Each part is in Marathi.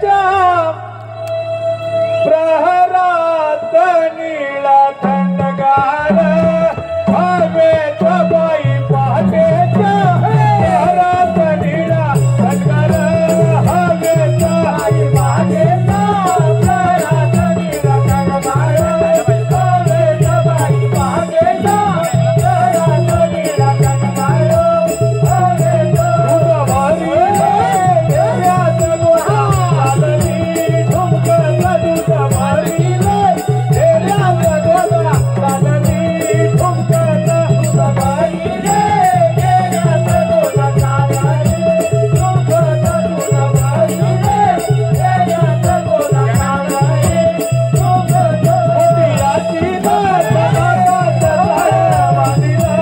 पहाटेच्या प्रहरात नीळा थंडगार हवेत बाई पहाटेच्या प्रहरात नीळा थंडगार हवेत बाई पहाटेच्या प्रहरात नीळा थंडगार हवेत बाई पहाटेच्या प्रहरात नीळा थंडगार हवेत दुधवारी देव्यात गोळा चालली ठुमकत दुधवारी देव्यात गोळा चालली ठुमकत दुधवारी देव्यात गोळा चालली ठुमकत दुधवारी देव्यात गोळा चालली ठुमकत मोतियाची नात नाकात झाड बांधिला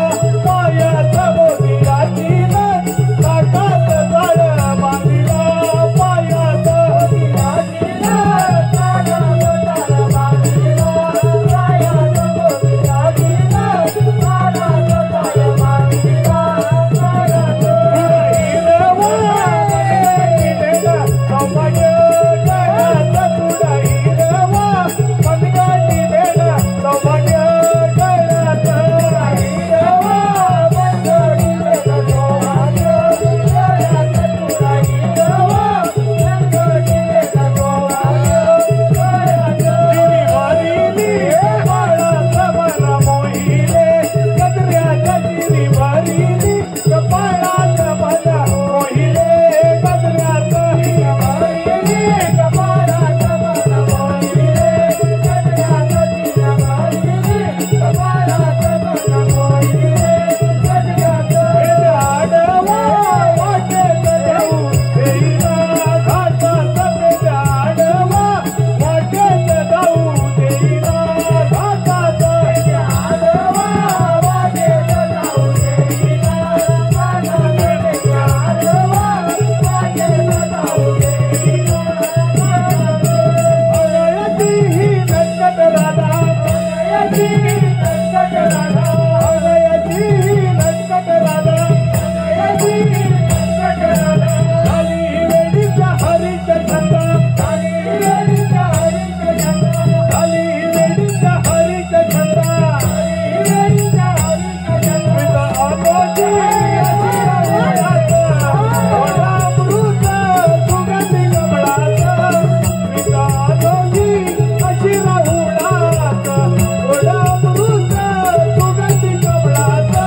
पायात मोतियाची नात नाकात झाड बांधिला पायात मोतियाची नात नाकात झाड बांधिला पायात मोतियाची नात नाकात झाड बांधिला पायात हिरवा मनगटीला सौभाग्य जगात तुला हिरवा मनगटीला सौभाग्य जगात तुला हिरवा मनगटीला सौभाग्य जगात तुला हिरवा मनगटीला सौभाग्य जगात जिरीवारिली बाळात मला मोहिले गजऱ्याच्या जिरीवारिली कपाळात मला मोहिले गजऱ्याच्या जिरीवारिली कपाळात मला मोहिले गजऱ्याच्या जिरीवारिली कपाळात मला मोहिले गजऱ्याच्या आडवा वाटेत जाऊ देईना घाटात आडवा वाटेत जाऊ देईना घाटात आडवा वाटेत जाऊ देईना घाटात आडवा वाटेत जाऊ देईना अवयती ही नटकट राधा अवयती ही नटकट राधा अवयती ही नटकट राधा अवयती ही नटकट राधा खाली वेडीच्या हरीच्या छंदा खाली वेडीच्या हरीच्या छंदा खाली वेडीच्या हरीच्या छंदा खाली वेडीच्या हरीच्या छंदा आलोची अशी ओढा अमृत सुगंधी कमळाचा पिता आलोची अशी राहुळात ओढा अमृत सुगंधी कमळाचा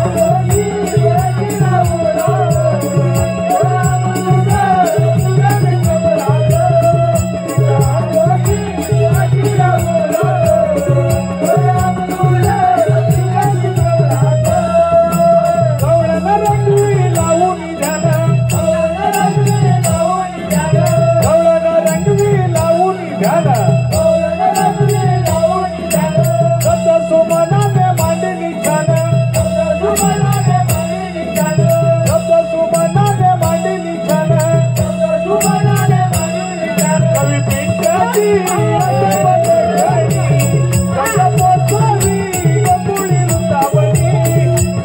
आलोची अशी राहुळात ओढा अमृत सुगंधी कमळाचा पिता आलोची अशी राहुळात ओढा अमृत सुगंधी कमळाचा गवळण रंगवी लावून ध्यान गवळण रंगवी लावून ध्यान गवळण रंगवी लावून ध्यान गवळण रंगवी लावून ध्यान सत सुमनाने मांडली छान सत सुमनाने मांडली छान सत सुमनाने मांडली छान सत सुमनाने मांडली छान कवी पिंट्याची अजब लेखणी कशा पोचली गोकुळी वृंदावनी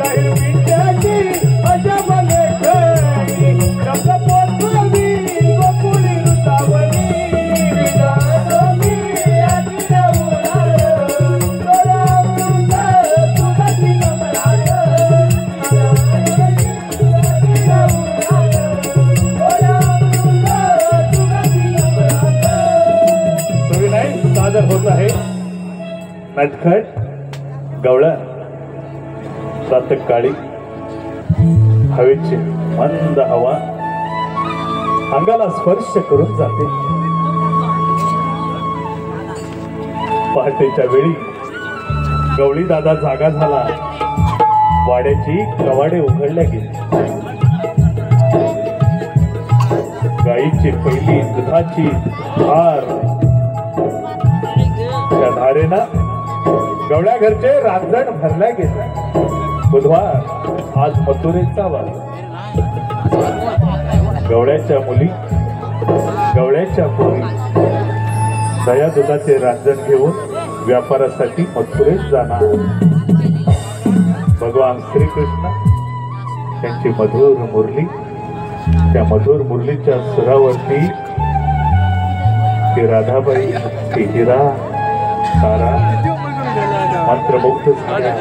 कवी पिंट्याची अजब लेखणी कशा पोचली गोकुळी वृंदावनी विधानोनी आजी राहुळात ओढा अमृत सुगंधी कमळाचा आजी राहुळात ओढा अमृत सुगंधी कमळाचा सुविनय सादर होत आहे नटखट गवळण प्रातःकाळी हवेची मंद हवा अंगाला स्पर्श करून जाते पहाटेच्या वेळी गवळी दादा जागा झाला वाड्याची कवाडे उघडल्या गेली गाईची पहिली दुधाची धार त्या धारेनं गवळ्या घरचे रांजण भरल्या गेले बुधवार आज मथुरेचा वार गवळ्याच्या मुली गवळ्याच्या पोरी दया दुधाचे रांजण घेऊन व्यापारासाठी मथुरेत जाणार भगवान श्रीकृष्ण त्यांची मधुर मुरली त्या मधुर मुरलीच्या सुरावरती ती राधाबाई, ती हिरा, तारा मंत्रमुग्ध झाल्या.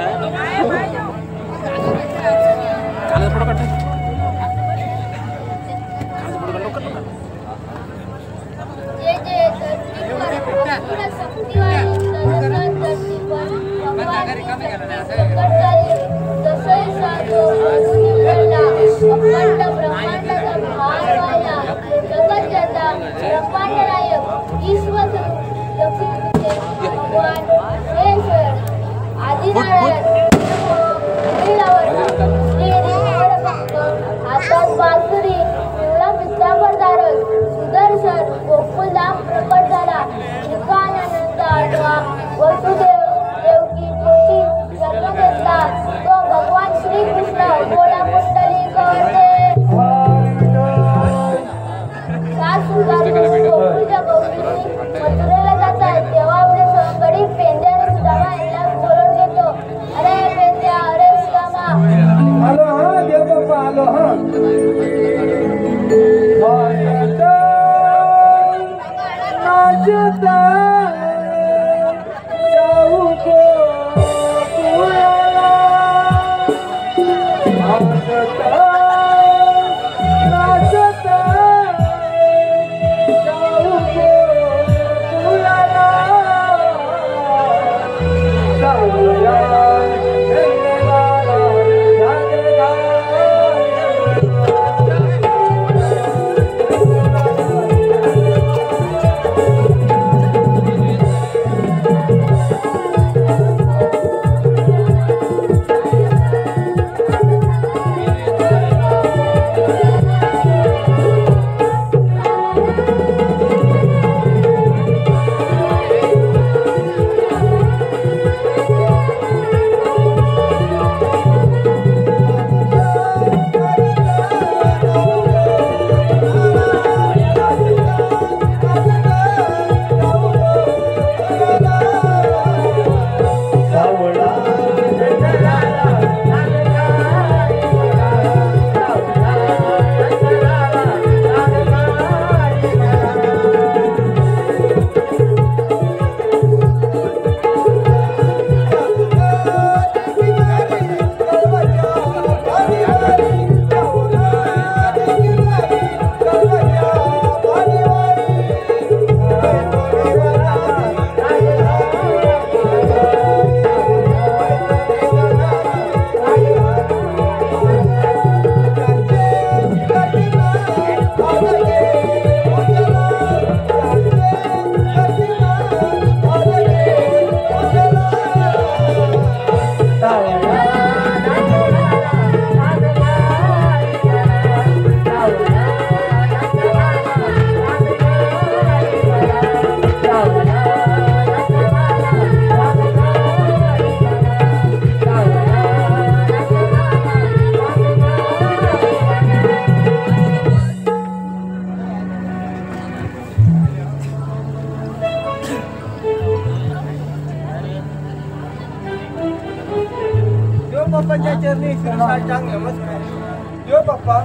देव बाप्पा,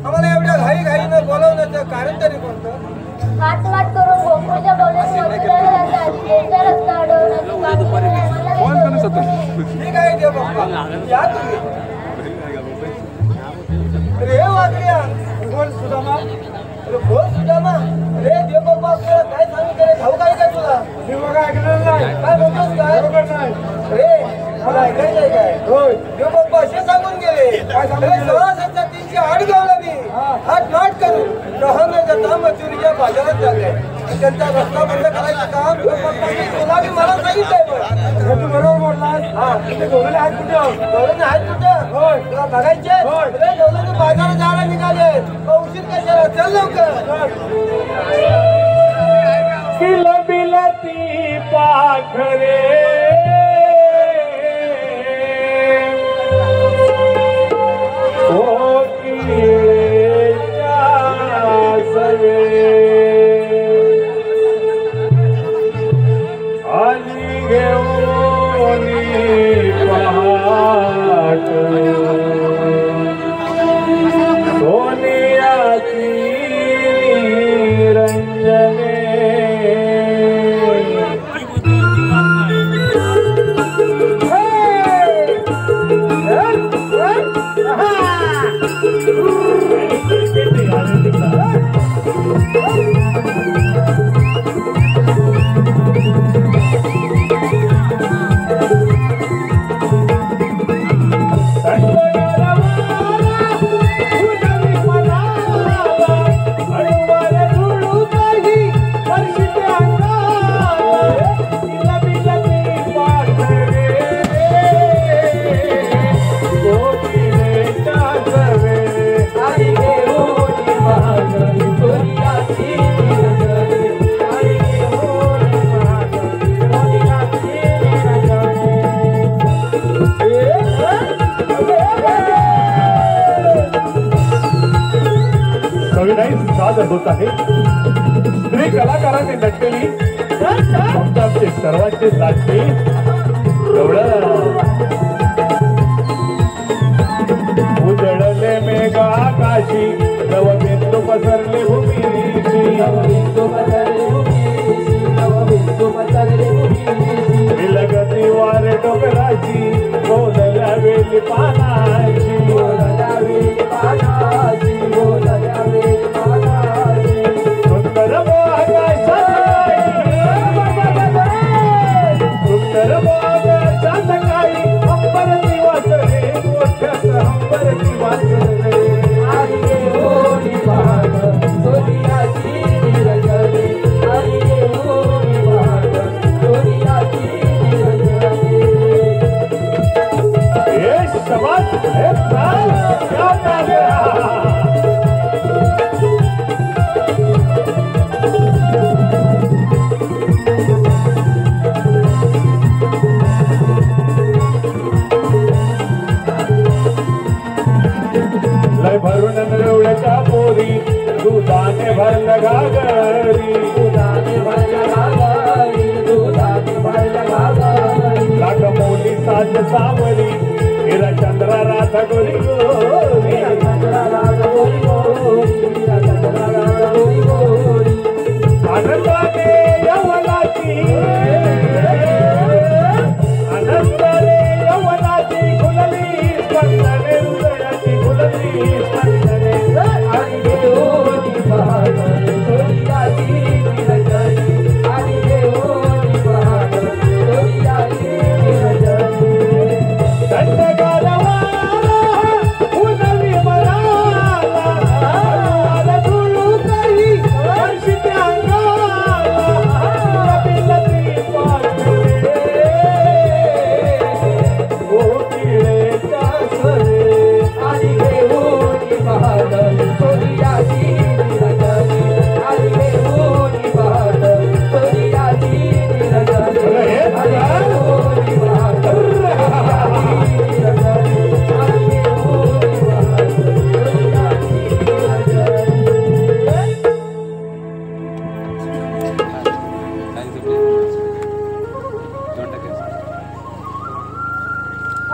आम्हाला एवढ्या घाई घाईनं बोलवण्याचं कारण तरी कोणतं? वाट करून गोकुळच्या बोलण्याची मथुरेला जातात. त्यांचा रस्ता अडवण्याची ठीक आहे देव बाप्पा, या तुम्ही. रे वागड्या, बोल सुदामा. अरे बोल सुदामा. रे देव बाप्पा आपल्याला काय सांगितलं ठाऊक आहे का तुला? मी बघा ऐकलं नाही. काय बोलतोस काय? बरोबर नाही. रे मला ऐकायचंय काय? होय. देव बाप्पा असे सांगून गेले. काय सांगून गेले? 308 गावला मी हात नाट करून रहाणे जाता मजुरीच्या बाजारात झाले. त्यांचा रस्ता बंद करायचं काम देव बाप्पांनी तुला बी मला सांगितलंय. तू बरोबर बोललास. हा तिथे गवळणी आहेत कुठे? गवळणी आहेत कुठे? होय. तुला बघायचे? रे गवळणी बाजारात जायला निघाले. उशीर कशाला? चल लवकर. बिलती पाखरे सोनिया कविताई सादर होत आहे स्त्री कलाकारांनी नटलेली आमचे सर्वांचे लाडके उजळले मेघ आकाशी नवबिंदू पसरले भूमीशी विलगती वारे डोंगराची बोलल्या वेली पानाची सुंदर सकाळी अंबरती वाचले मोठ्यात अंबरती वाचले समाज हे प्राण क्या गया लय भरून नरवळ्याच्या पोरी दुधाने भरलं घागरी लाख मोठी साज सावरी हिरा चंद्रा राधा गोरी गोरी आनंदाने यवनाची आनंदाने यवनाची खुलली स्पंदने हृदयाची खुलली स्पंदने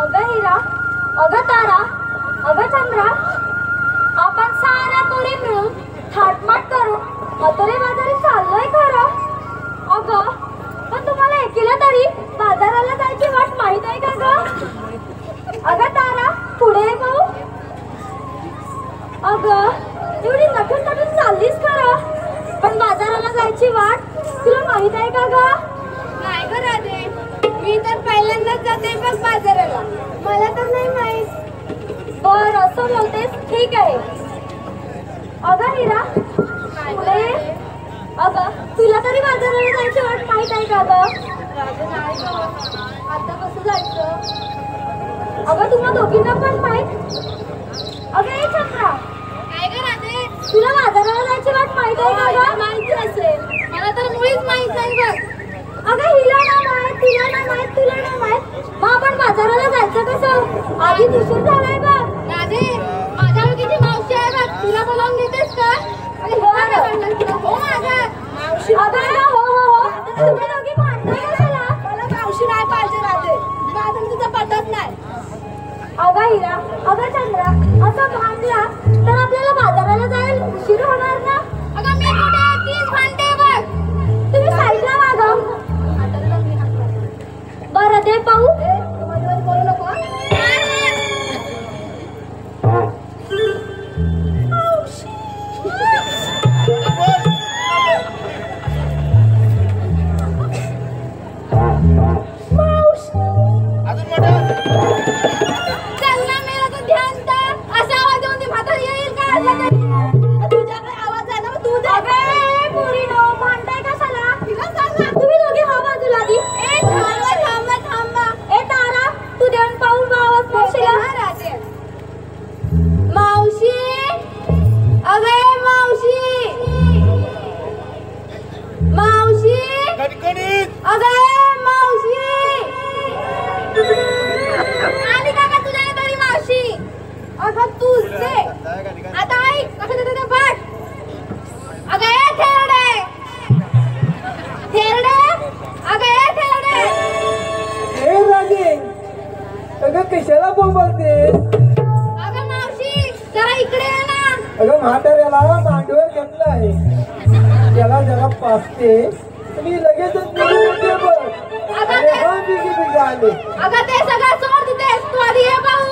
अगं हिरा, अगं तारा, अगं चंद्रा, आपण साऱ्या पोरी मिळून थाटमाट करून मथुरे बाजारी चाललोय खरं. अगं पण तुम्हाला एकीला तरी बाजाराला जायची वाट माहित आहे का ग? अगं तारा पुढे ये भाऊ. अगं एवढी नटून नटून चाललीस खरं, पण बाजाराला जायची वाट तुला माहित आहे का ग? नाही ग राधे, मी तर पहिल्यांदाच जाते बघ बाजाराला, मला तर नाही माहित. बर असं बोलतेस, ठीक आहे. अगं हिरा पुढे ये. अगं तुला तरी बाजाराला जायची वाट माहित आहे का ग? राधे नाही ग, आता कसं जायचं? अगं तुम्हा दोघींना पण माहित. अगं ए चंद्रा, काय ग राधे, तुला बाजाराला जायची वाट माहित आहे का ग? माहिती असेल, मला तर मुळीच माहित नाही बघ. अगं हिला नाही माहित, तिला नाही माहित, तुला नाही माहित, मग आपण बाजाराला जायचं कसं? आधी उशीर झालाय बघ. राधे, माझ्या ओळखीची मावशी आहे बघ, तिला बोलावून घेतेस का? अरे हो हो माझा मावशी. अगं हो हो हो, तुम्ही दोघी भांडताय कशाला? मला मावशी नाही पाहिजे राधे, माझं तुझं पटत नाही. अगं हिरा, अगं चंद्रा, असं भांडला तर आपल्याला बाजाराला जायला उशीर होणार ना. अगं मी कुठे तीच भांडते बघ. तुम्ही साईडला वागा. बरं दे पाहू. मध्ये बोलू नको हं? चल ना मेरा तो ध्यान तर असा आवाज देऊन ती म्हातारी येईल का असला तरी? तुझ्याकडे आवाज आहे ना मग तू दे. अगं पोरीनो, भांडताय कशाला? तिला सांग ना. तुम्ही दोघी हा बाजूला आधी. ए थांबा थांबा थांबा. ए अगं तूच दे. आता ऐक कसं देतो ते पाठ. अगं ए थेरडे थेरडे अगं ए थेरडे. हे राजे अगं कशाला बोलते? अगं मावशी जरा इकडे ये ना. अगं म्हाताऱ्याला मांडीवर घेतलं आहे, त्याला जरा पाचते मी लगेचच निघून येते बघ. अरे हा बिगी आले. अगं ते सगळं सोड तिथेस, तू आधी ये भाऊ.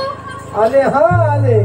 आले हा आले.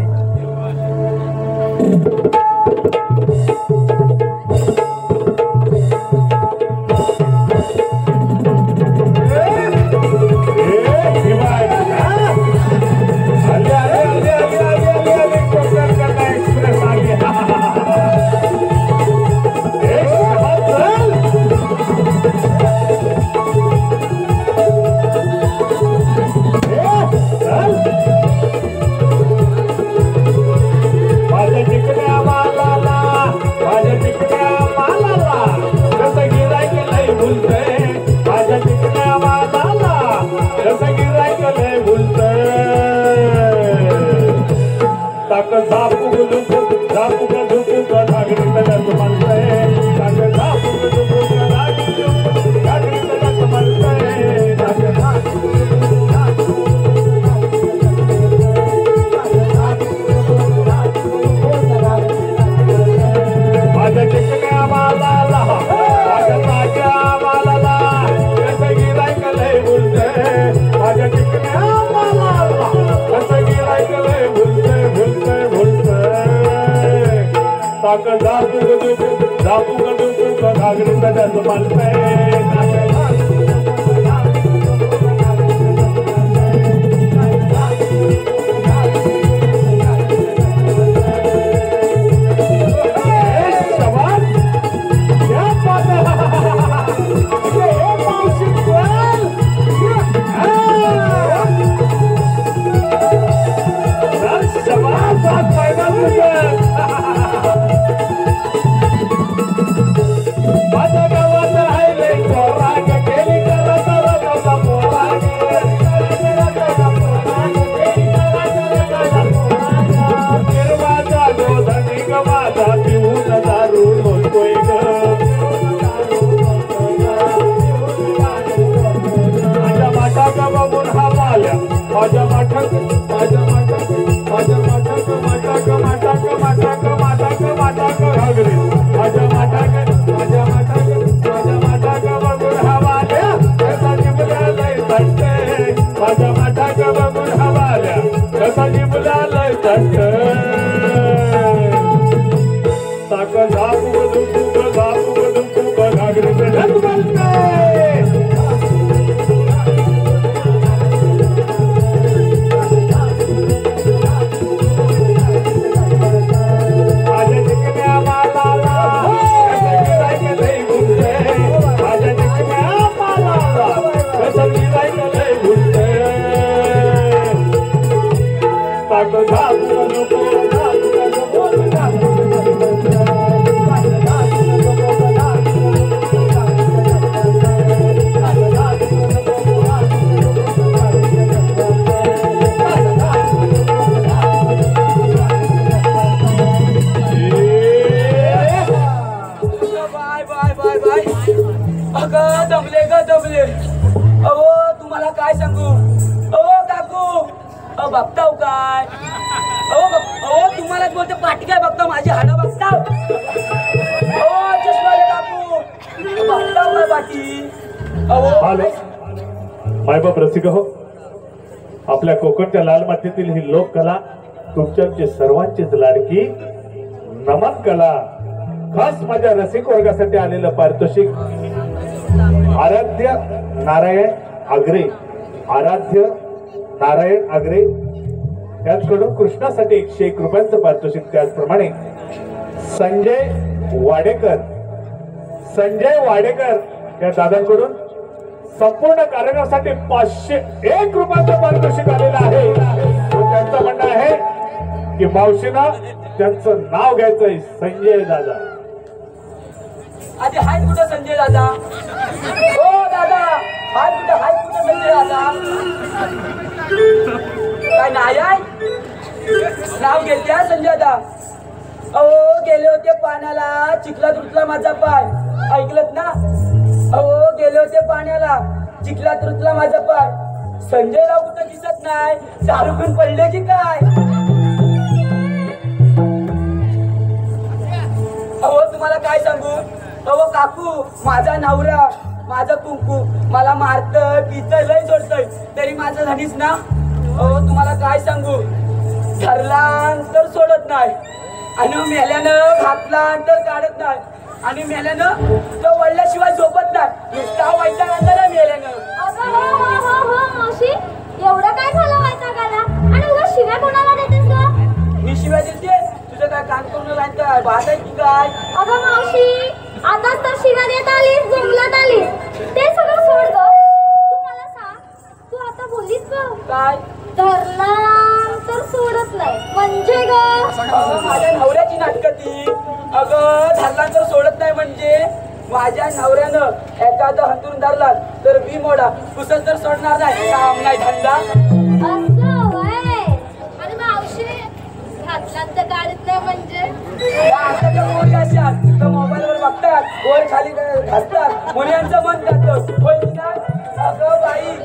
मायबाप रसिक हो, आपल्या कोकणच्या लाल मातीतील ही लोककला तुमच्या सर्वांचीच लाडकी नमन कला खास माझ्या रसिक वर्गासाठी आलेलं पारितोषिक आराध्य नारायण आगरे, आराध्य नारायण आगरे यांच्याकडून कृष्णासाठी 101 रुपयांचं पारितोषिक, त्याचप्रमाणे संजय वाडेकर या दादांकडून संपूर्ण कार्यक्रमासाठी 501 रुपयांचं पारितोषिक आलेलं आहे. त्यांचं म्हणणं आहे की मावशीना त्यांचं नाव घ्यायचंय संजय दादा. आधी हाय कुठं संजय दादा? ओ दादा हाय कुठं संजय दादा? काय नाही आहे नाव घेते हा संजय दा. अहो गेले होते पाण्याला, चिखलात रुतला माझा पाय. ऐकलत ना? अहो गेले होते पाण्याला, चिखलात रुतला माझा पाय. संजय राव कुठं दिसत नाही, दारू पिऊन पडले की काय? अहो तुम्हाला काय सांगू, अहो काकू माझा नवरा, माझं कुंकू मला मारतं पितं लय सोडतंय, तरी माझं झालीच ना. अहो तुम्हाला काय सांगू, धरला तर सोडत नाही, आणि मेल्यानं घातला तर काढत नाही, आणि मेल्यानं तो वळल्याशिवाय झोपत नाही. नुसता वैताग आणला ना मेल्यानं. मावशी एवढं काय झालं वैतागाला? आणि उगा शिव्या कोणाला देतेस ग? मी शिवाय देते, तुझं काय कान करून राहत काय भात आहे की काय? अगं मावशी आताच तर शिव्या देत आलीस, बोंबलत आलीस, ते सगळं सोड ग. तू मला सांग, तू आता बोललीस ग काय धरला तर सोडत नाही म्हणजे ग? माझ्या नवऱ्याची नाटकं ती. अगं धरला तर सोडत नाही म्हणजे माझ्या नवऱ्यानं एखादं हंतरून धरला तर मी मोडा कुसत तर सोडणार नाही, काम नाही धंदा. असं व्हय. आणि मावशी घातल्यात तर काढत नाही म्हणजे या आताच्या मुली अशा तर मोबाईलवर बघतात, वर खाली घासतात, मुलींचं मन करतं. होय की नाही? अगं बाई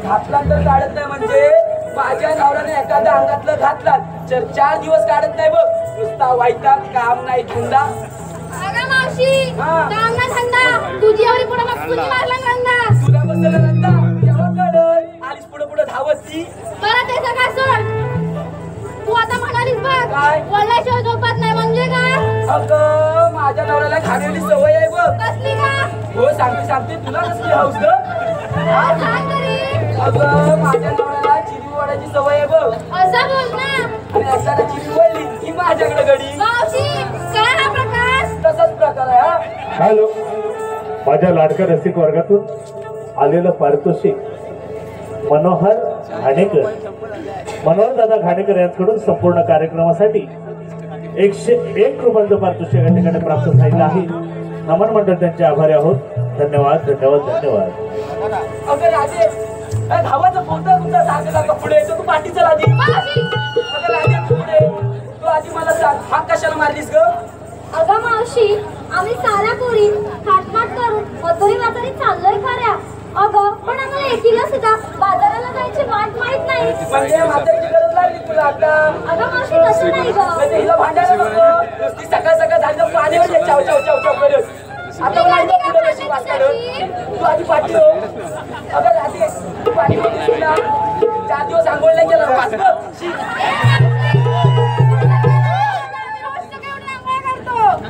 घातला तर काढत नाही म्हणजे माझ्या नवऱ्याने एखाद्या अंगातलं घातला तर 4 दिवस काढत नाही बघ. नुसता वैताग, काम नाही धंदा. अगं मावशी हा. काम ना धंदा, तुझी एवढी पुढे मग तुझी मारला धंदा. तुला बसलेला धंदा केव्हा कळलं? आलीस पुढे पुढे धावत ती. बरं ते सगळं सोड, तू आता म्हणालीस बघ काय? वळल्याशिवाय झोपत नाही म्हणजे काय? अगं माझ्या नवऱ्याला खाण्याची सवय आहे बघ. कसली का? हो सांगते तुला कसली हौस ग? सांग तरी. अगं माझ्या नवऱ्याला चिरी वडायची सवय आहे बघ. असं बोल ना. आणि एकदा चिरी वळली की माझ्याकडे घडी. मावशी काय हा प्रकार? तसाच प्रकार आहे हा. हॅलो, माझ्या लाडक्या रसिक वर्गातून आलेलं पारितोषिक मनोहर दादा घाणेकर यांच्याकडून संपूर्ण कार्यक्रमासाठी 101 रुपयांचं पारितोषिक या ठिकाणी प्राप्त झालेलं आहे. नमन मंडळ त्यांचे आभारी आहोत. धन्यवाद धन्यवाद धन्यवाद. अगं राजे धावाचा फोटो तुमचा सांगला का पुढे तो तू पाठी चल आधी. मावशी अगं राजे तू पुढे तू आधी मला सांग हा कशाला मारलीस ग? अगं मावशी आम्ही साऱ्या पोरी थाटमाट करून मथुरी बाजारी चाललोय खऱ्या. अगं पण आम्हाला एकीला सुद्धा बाजाराला जायची वाट माहित नाही. म्हणजे म्हातारीची गरज लागली तुला आता? अगं मावशी तसं नाही ग. म्हणजे हिला भांडायला नको, नुसती सकाळ झालं पाण्यावर ये, चाव चाव चाव चाव करत. आता मला एकदा पुढे कशी पास काढत तू आधी पाठी हो. अगं राजे तू पाठी होतीस ना, 4 दिवस आंघोळ नाही केलं पास बघ.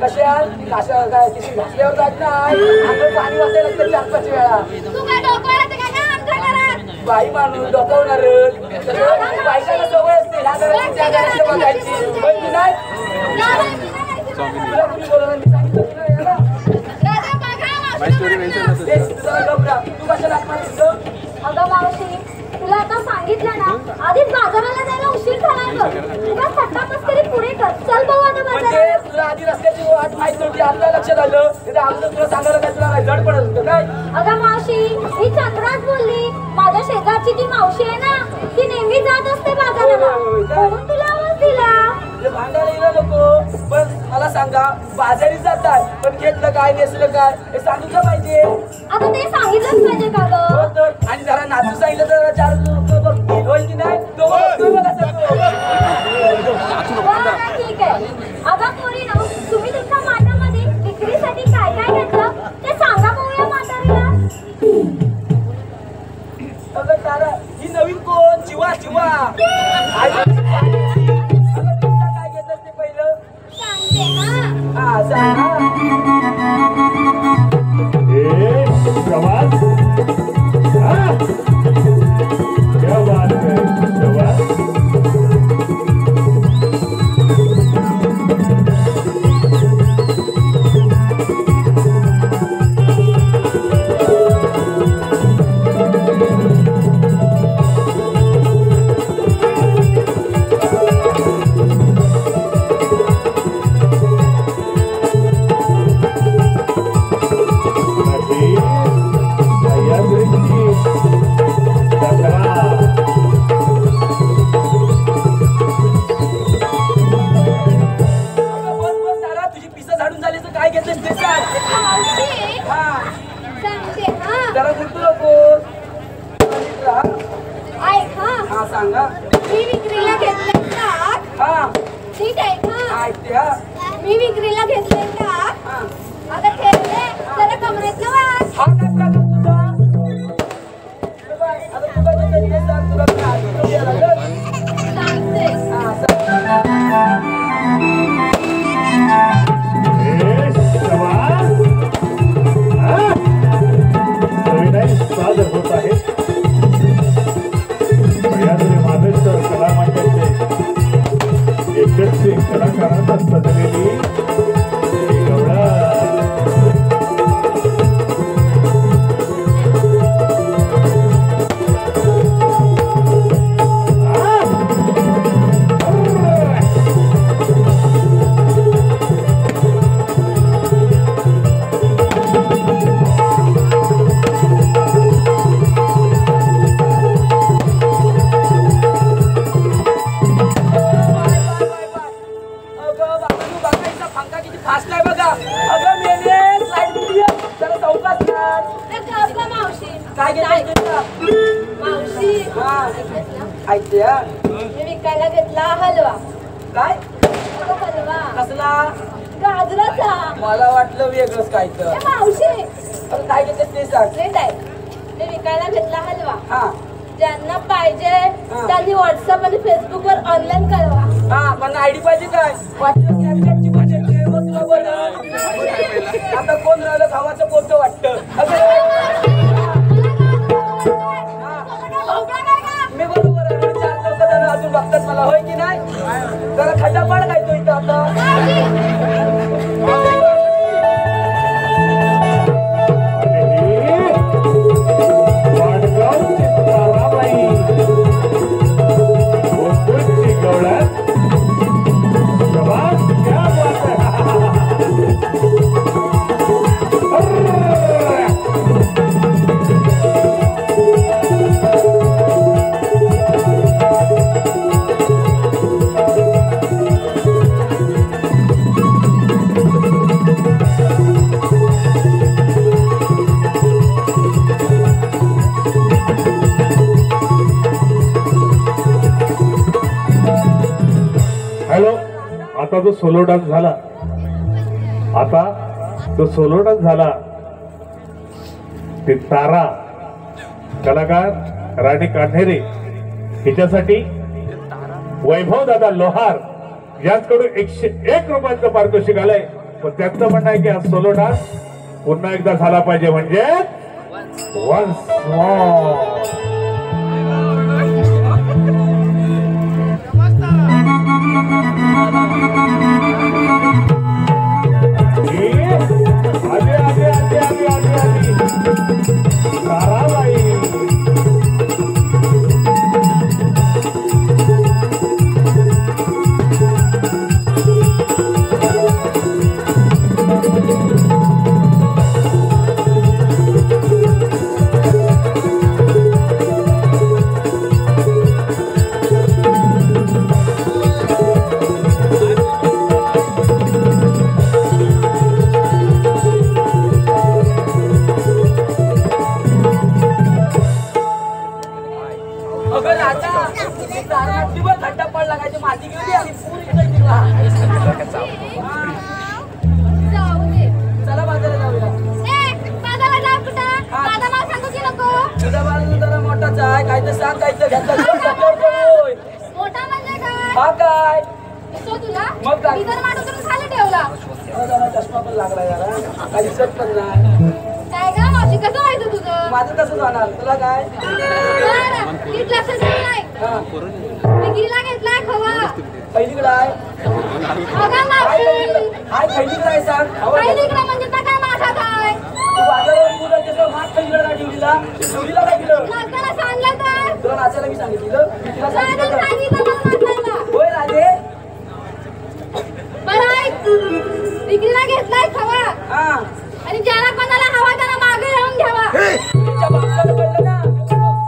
कशा काय किती घासल्यावर जात नाही, अंघोळ पाणी वाचायला लागतं 4-5 वेळा. तू काय डोक्याला ते काय आमच्या घरात? बाई माणूस डोकावणार बायकाला सवय असते ह्या घराची त्या घराची बघायची. पण ती नाही तुला कुणी बोलवलं मी सांगितलं की नाही याला? राजा बघा मावशी ते तुला घबरा तू कशाला हात मारलीस ग? अगं मावशी तुला आता सांगितलं ना, आधीच बाजाराला जायला उशीर झालाय बघ. तुला सट्टा मस्करी पुढे कर. चल भाऊ आता म्हणजे बाजारात. तुला आधी रस्त्याची वाट माहित नव्हती, आता लक्षात आलं. ते अगोदर तुला सांगायला काय तुला काय जड पडत होतं काय? अगं मावशी ही चंद्राच बोलली. माझ्या शेजारची ती मावशी आहे ना, ती नेहमी जात असते बाजाराला, म्हणून तुला आवाज दिला. ते भांडायला येणं नको. पण मला सांगा बाजारी जातात पण घेतलं काय नेसलं काय हे सांगितलं पाहिजे. आता ते सांगितलंच पाहिजे का हो गं? तर. आणि जरा नाचू सांगितलं तर 4 लोक बघतील. होय की नाही? तो बघतोय बघ असं तो. बरं, ठीक आहे. अगं पोरीनो, तुम्ही तुमच्या माठामध्ये विक्रीसाठी काय काय घेतलं ते सांगा बघूया म्हातारीला. अगं तारा ही नवीन कोण? चिवा चिवा अगं तुला काय घेतलं ते पहिलं सांगते हा. हा सांग हा. प्रवास क्या बात है प्रवास. ऐकत्या मी विक्रीला घेतले का अगं ठेवले जरा कमरेतलं वास हा काय प्रकार तुझा आता तुला जे काही सांग तुला काय सांगते हा सांग सादर होत आहे महाराष्ट्र कला मंडळाचे यशस्वी कलाकारांना सजलेली ऐकत्या मी विकायला घेतला हलवा काय हलवा कसला गाजराचा मला वाटलं वेगळंच काय तर मावशी काय घेतेस ते सांग ट्रेंड आहे मी विकायला घेतला हलवा हा ज्यांना पाहिजे त्यांनी व्हॉट्सअप आणि फेसबुक वर ऑनलाईन कळवा हा पण आयडी पाहिजे काय वाटलं स्नॅपचॅटची बजेट मग तुला बरं आता कोण राहिलं गावाचं पोतं वाटतं मी बरोबर आहे आणि 4 लोक जण अजून बघतात मला होय की नाही जरा खड्डा पाड काय तो इथं आता आता जो सोलो डान्स झाला आता तो सोलो डान्स झाला ती तारा कलाकार राणी कान्हेरे हिच्यासाठी वैभव दादा लोहार यांच्याकडून 101 रुपयांचं पारितोषिक आलंय. पण त्यांचं म्हणणं आहे की हा सोलो डान्स पुन्हा एकदा झाला पाहिजे म्हणजे वन्स मोर. आली आली आली आली आली आली ताराबाई. चला बाजारात जाऊया. बाजाराला जाऊ कुठं? माझं नाव सांगू की नको? तुझा बाजू जरा मोठाच आहे काय तर सांग काय तर घ्यायचं मोठा म्हणजे काय? हा काय दिसतो तुला? मग काय? मी जर माटून खाली ठेवला. जरा चष्मा पण लागला जरा काय दिसत पण नाही. काय गं मावशी कसं व्हायचं तुझं? माझं कसं जाणार तुला काय बरं, नीट लक्ष देऊ नाही. हा विक्रीला घेतलाय खवा. पहिलीकडे आहे अगं मावशी. हाय पहिलीकडे आहे सांग पहिलीकडे म्हणजे तर काय माझा काय? तू बाजारावर तू त्याचं माग पहिलीकडे काय ठेवलीला ठेवलीला काय केलं नाचायला सांगलं तर? तुला नाचायला मी सांगितलं मी तुला सांगितलं सांगितलं तर. मला नाचायला. होय राधे बरं ऐक. विक्रीला घेतलाय खवा हा आणि ज्याला कोणाला हवा त्याला मागे येऊन घ्यावा. तुमच्या बापसाला कळलं ना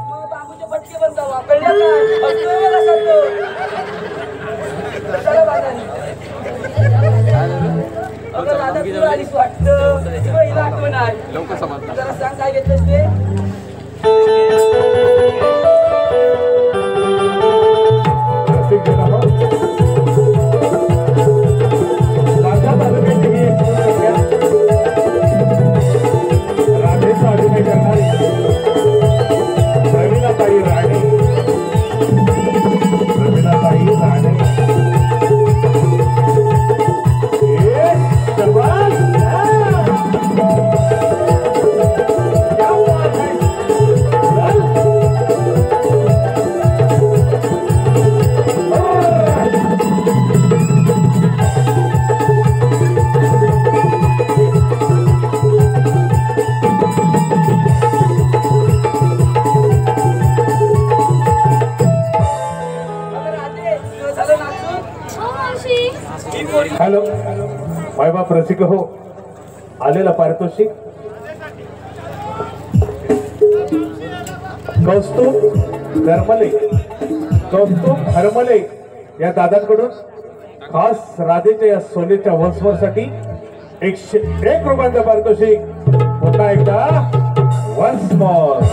मग बांबूचे फटके बनतावा कळलं का असं मला सांगतो चला बाजारी अगं दादा तुला आलीस वाटतं तुला हिला आठवण आहे जरा सांग काय घेतलंस ते रसिक जनावर. हॅलो मायबाप रसिक हो, आलेला पारितोषिक कौस्तुभ हरमले या दादांकडून खास राधेच्या या सोनेच्या वंशवरसाठी 101 रुपयांचं पारितोषिक पुन्हा एकदा वन्स मोर.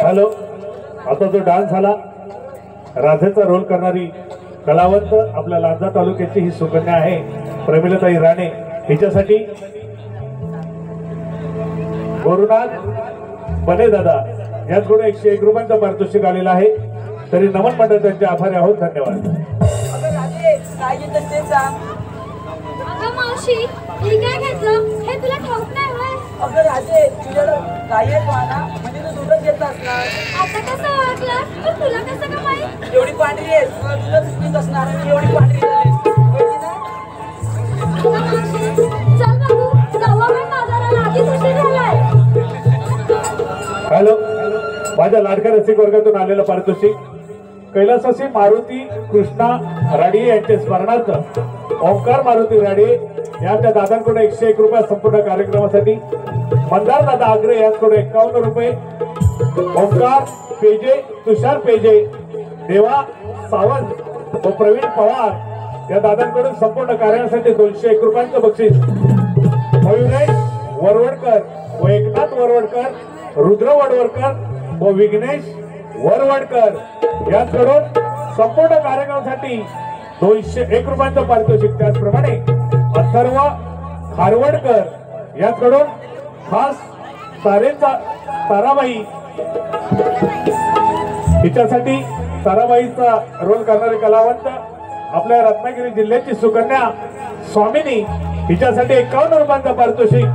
हॅलो, आता जो डान्स झाला राधेचा रोल करणारी कलावंत आपल्या लांजा तालुक्याची ही सुकन्या आहे प्रमिलाताई राणे. हिच्यासाठी गुरुनाथ बने दादा यांच्याकडून 101 रुपयांचं पारितोषिक आलेलं आहे. तरी नमन मंडळ त्यांचे आभारी आहोत. धन्यवाद. काय घेतलं ते सांग. अगं मावशी, मी काय घेतलं हे तुला ठाऊक नाही होय? अगं राजे, तुझ्याला काय येत ना म्हणजे तू दूधच घेत असणार. आता कसं ओळखलं? पण तुला कसं का माहित? एवढी पांढरी आहेस, तुला दूधच पीत असणार आणि एवढी पांढरी झालीस. कळली ना? अगं मावशी, चल बघू, जाऊ आपण बाजाराला, आधीच उशीर झालाय. हॅलो, माझ्या लाडक्या रसिक वर्गातून आलेलं पारितोषिक कैलासासी मारुती कृष्णा राडे यांचे स्मरणार्थ ओंकार मारुती राडे यांच्या दादांकडून 101 रुपये संपूर्ण कार्यक्रमासाठी. मंदार दादा आग्रे यांच्याकडून 51 रुपये. ओंकार पेजे, तुषार पेजे, देवा सावंत व प्रवीण पवार या दादांकडून संपूर्ण कार्यासाठी 201 रुपयांचं बक्षीस. मयुरेश वरवडकर व एकनाथ वरवडकर, रुद्र वडवडकर व विघ्नेश वरवडकर यांच्याकडून संपूर्ण कार्यक्रमासाठी 201 रुपयांचं पारितोषिक. त्याचप्रमाणे अथर्व खारवडकर यांच्याकडून खास ताराबाई हिच्यासाठी ताराबाईचा रोल करणारे कलावंत आपल्या रत्नागिरी जिल्ह्याची सुकन्या स्वामिनी हिच्यासाठी 51 रुपयांचं पारितोषिक.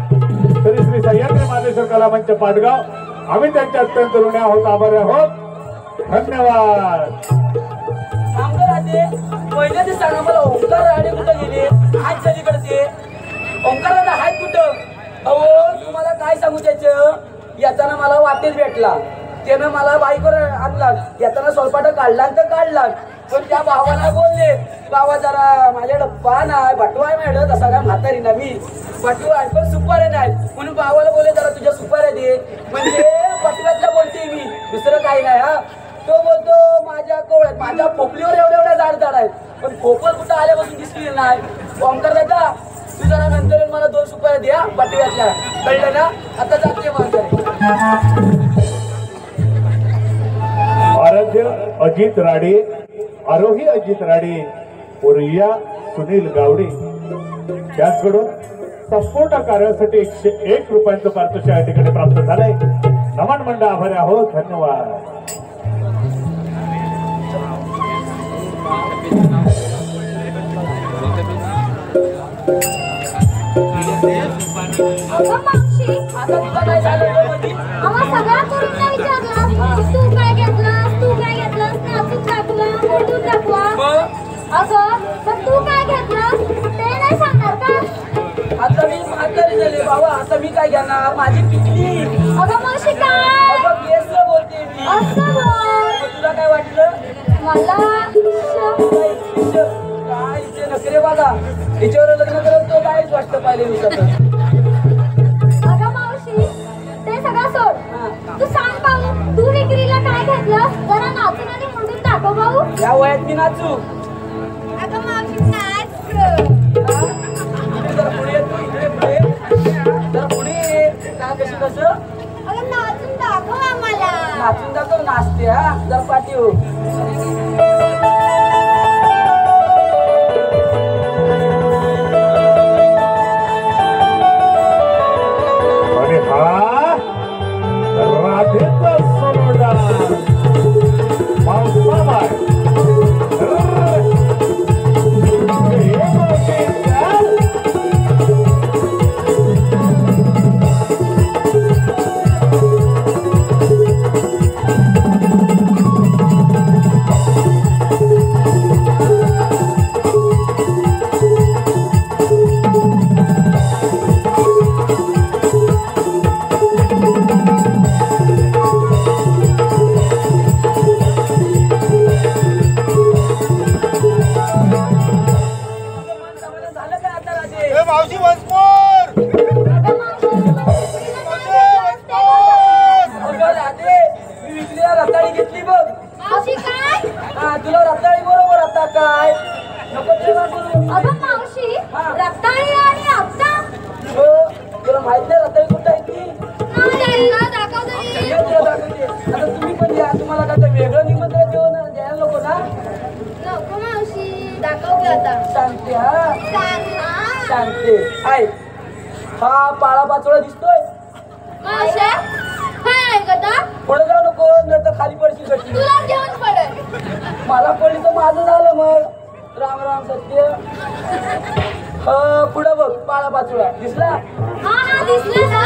तरी श्री सह्याद्री महादेश्वर कलामंच पाटगाव आम्ही त्यांचे अत्यंत ऋणी आहोत, आभारी आहोत. धन्यवाद. सांग राजे, पहिले ते सांगा मला ओंकार राणे कुठं गेले? आज सगळीकडे ते ओंकार दादा आहेत कुठं? अहो तुम्हाला काय सांगू त्याचं, येताना मला वाटेल भेटला, त्यानं मला बाईकवर आणला, येताना सोलपाट काढला तर काढला. पण त्या भावाला बोलले, बाबा जरा माझ्याकडं पान आहे, बटवाय मॅडम तसा काय म्हातारी ना मी बटवा आहे पण सुपाऱ्या नाही. म्हणून भावाला बोलले जरा तुझ्या सुपाऱ्या दे, म्हणजे बटव्यातल्या बोलते मी, दुसरं काही नाही. हा, तो बोलतो माझ्या कवळ्यात माझ्या पोपलीवर एवढ्या झाड आहेत, पण पोपल कुठं आल्यापासून दिसली नाही. ओंकार दादा तू जरा नंतर मला 2 सुपाऱ्या द्या बटव्यातल्या, कळलं ना? आता जाते माणसाने. आराध्य अजित राडे, आरोही अजित राडे, उरिया सुनील गावडे यांच्याकडून संपूर्ण कार्यासाठी 101 रुपयांचं पारितोषिक या ठिकाणी प्राप्त झालंय. नमन मंडळ आभारी आहोत. धन्यवाद. अगं मावशी, आता तुला काय झालं मध्ये? आम्हा सगळ्या पोरींना विचारलं, तू काय घेतलंस, तू काय घेतलंस, नाचून दाखवा, मोठून दाखवा. अगं पण तू काय घेतलंस ते नाही सांगणार का? आता मी म्हातारी झाले बाबा, आता मी काय घेणार? माझी पिकली. अगं मावशी काय अगं केस बोलते मी. असं बोल. मग तुला काय वाटलं? मला काय इथे नखरे बघा, हिच्यावर लग्न करत तो काहीच वाटतं पाहिले मी सतत. अगं मावशी ते सगळं सोड, तू सांग भाऊ, तू विक्रीला काय घेतलंस? जरा नाचून आणि म्हणून दाखव भाऊ. या वयात मी नाचू? अगं मावशी नाच गं. जरा पुढे ये तू, इकडे पुढे ये. जरा पुढे ये. का कसं कसं? अगं नाचून दाखव आम्हाला. नाचून दाखव नाचते हा जर पाठी हो आणि हा राधेचा सोलो डान्स मावसामा मावशी वंसपोर मी विकलीला रताळी घेतली बघ मावशी काय हा तुला रताळी बरोबर आता काय नको तेव्हा करू अगं मावशी रताळी आणि आता हो तुला माहित नाही रताळी कुठं आहे ती दाखव ये तुला दाखवते आता तुम्ही पण या तुम्हाला काय वेगळं निमंत्रण देऊ द्यायला नको ना नको मावशी दाखव की आता सांगते हा सांग हा सांगते ऐक हा पाळा पाचोळा दिसतोय मावशी काय ऐकता पुढे जाऊ नको नाही तर खाली पडशी कशी तुला घेऊन पडेल मला पडली तर माझं झालं मग राम राम सत्य पुढं बघ पाळा पाचोळा दिसला हा हा दिसलं ना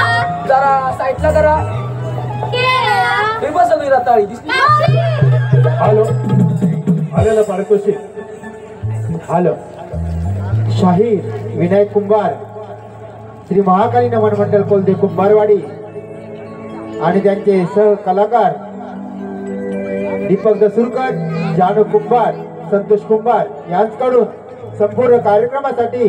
जरा साईडला करा केला हे बघ सगळी रताळी दिसली मावशी हॅलो आलेलं पारितोषिक हॅलो शाहीर विनायक कुंभार श्री महाकाली नमन मंडळ कोलदे कुंभारवाडी आणि त्यांचे सहकलाकार दीपक दसुरकर जानू कुंभार संतोष कुंभार यांच्याकडून संपूर्ण कार्यक्रमासाठी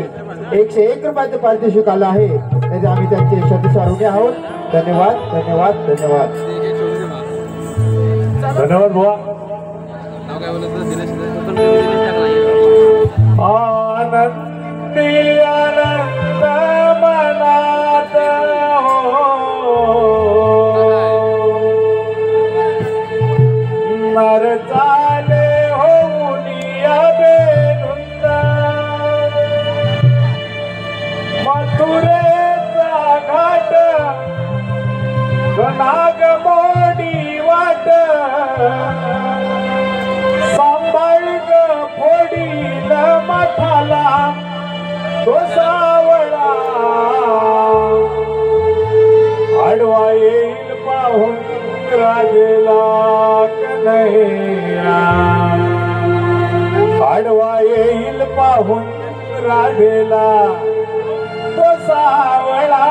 101 रुपयाचं पारितोषिक आलं आहे त्याचे आम्ही त्यांचे शतशः ऋणी आहोत धन्यवाद धन्यवाद धन्यवाद धन्यवाद बुवा आनंदी आनंद मनात नर चाले होऊनिया बेनुंद मथुरेचा घाट नाग मोडी वाट सांभाळ ग फोडील मठाला तो सावळा आडवा येईल पाहून राजेला कन्हैया आडवा येईल पाहून राजेला तो सावळा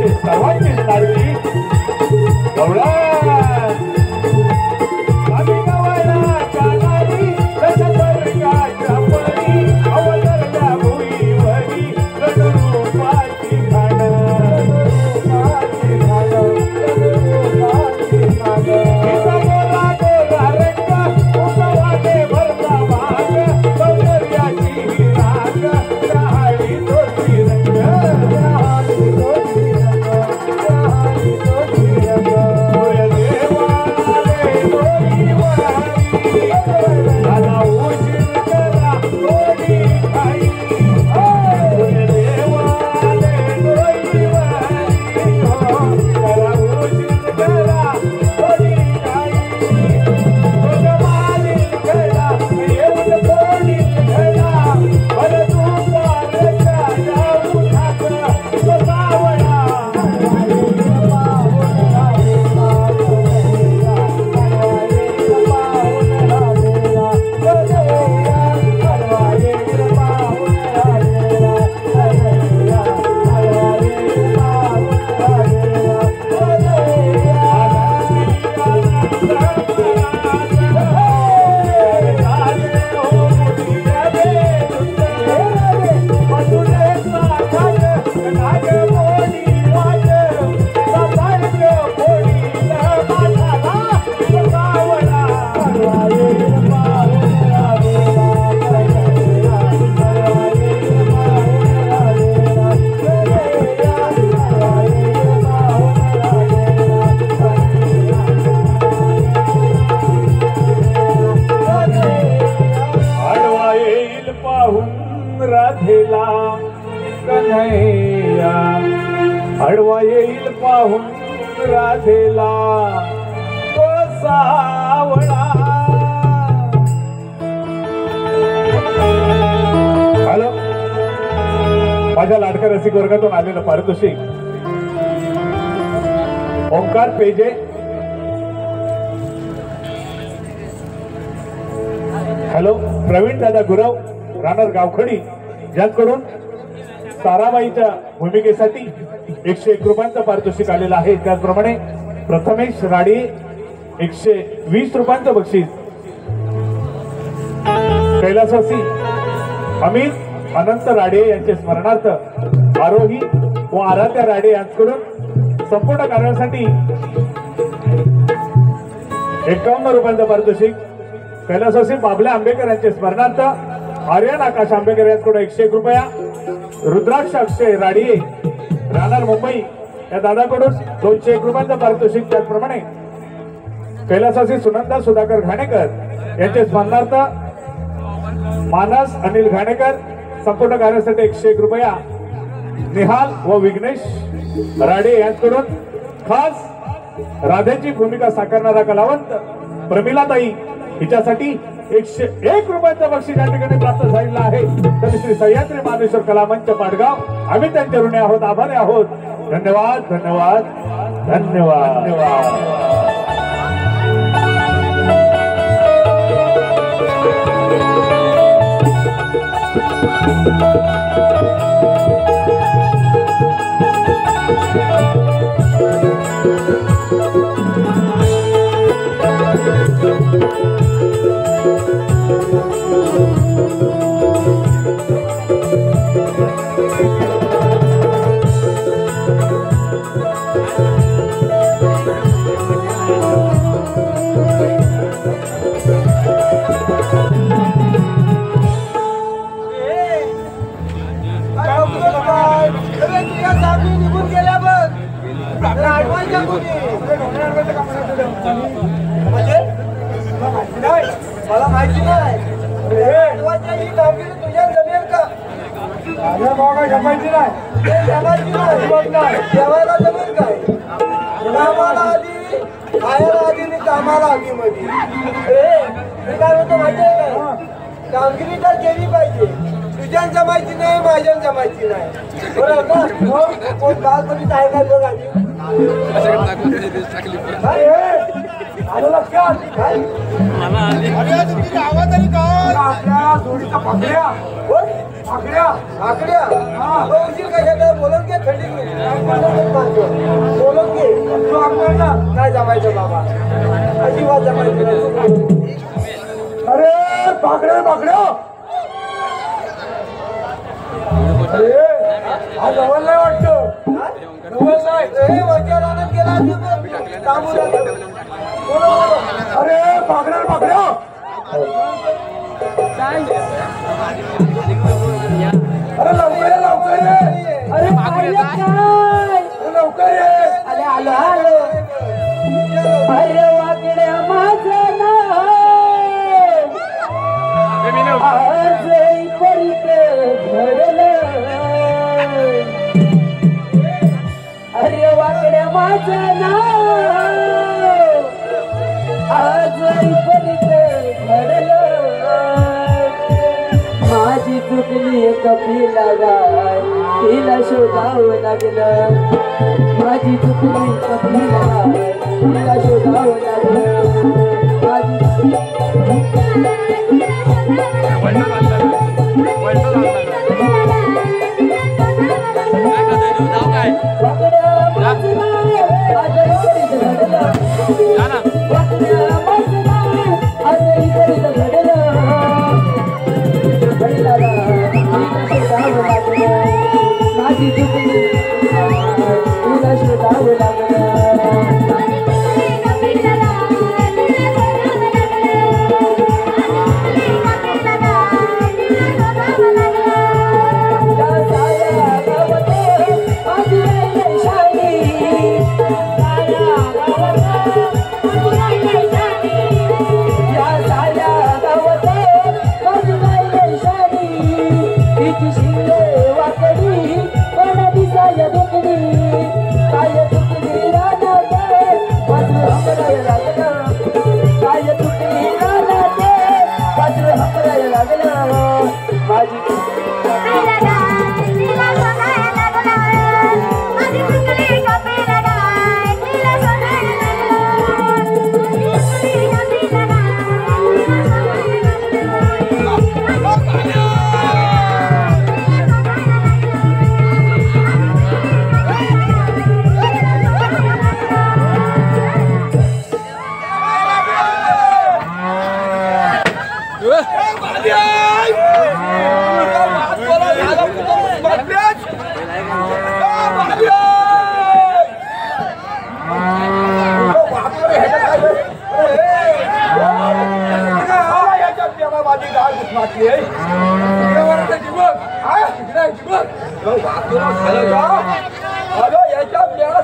म्हणजे सर्वांचीच लाडकी गवळण आम्ही गावाला कानारी तशा स्वर्गाच्या परी अवतरल्या भुईवरी रणरूपाची राधेला कन्हैया आडवा येईल पाहून राधेला तो सावळा. हॅलो, माझ्या लाडक्या रसिक वर्गातून आलेलं पारितोषिक ओंकार पेजे, हॅलो प्रवीण दादा गुरव राहणार गावखडी, ज्यांकडून ताराबाईच्या भूमिकेसाठी 101 रुपयांचं पारितोषिक आलेलं आहे. त्याचप्रमाणे प्रथमेश राडी 120 रुपयांचं बक्षीस, कैलासवासी अमित अनंत राडे यांचे स्मरणार्थ आरोही व आराध्या राडे यांच्याकडून संपूर्ण कार्यासाठी 51 रुपयांचं पारितोषिक, कैलासवासी बाबल्या आंबेकर यांचे स्मरणार्थ आर्यन आकाश आंबेकर यांच्याकडून 101 रुपया, रुद्राक्ष अक्षय राडिये राहणार मुंबई या दादाकडून 201 रुपयांचं पारितोषिक. त्याचप्रमाणे कैलासवासी सुनंदा सुधाकर घाणेकर यांचे स्मरणार्थ मानस अनिल घाणेकर संपूर्ण कार्यासाठी 101 रुपया, निहाल व विघ्नेश राडे यांच्याकडून खास राधेची भूमिका साकारणारा कलावंत प्रमिलाताई हिच्यासाठी 101 रुपयांचं बक्षीस या ठिकाणी प्राप्त झालेलं आहे. तर श्री सह्याद्री मानेश्वर कला मंच पाडगाव आम्ही त्यांच्या ऋणी आहोत, आभारी आहोत. धन्यवाद धन्यवाद धन्यवाद धन्यवाद. मला माहिती नाही ही कामगिरी तुझ्या जमेल का? जमायची नाही जेवायला जमेल काय? कामाला आधी खायला आधी आणि कामाला आधी मध्ये काय होतं माहिती आहे का? कामगिरी तर केली पाहिजे. तुझ्या जमायची नाही, माझ्या जमायची नाही, बरोबर ना? कोण बालपणी काय काय बघ आधी बोलून घे थंडी बोलत घे तू अंगण ना नाही जमायचं बाबा अजिबात जमायचं नाही. अरे बागड्या बागड्या अरे हा जवळ नाही वाटतं. जवळ नाही वरच्या रानात गेला तांबूला अरे बागड्या बागड्या अरे लवकर ये लवकर ये. अरे अरे लवकर ये. आले आलो आलो अरे वाकड्या माझं नाव आज परित घडलं. अरे वाकड्या माझं नाव आज परित घडलं. माझी चुकली कपिला गाय तिला शोधावं लागलं. माझी चुकली कपिला गाय तिला शोधावं लागलं. माझी चुकली तुला शोधावं लागलं.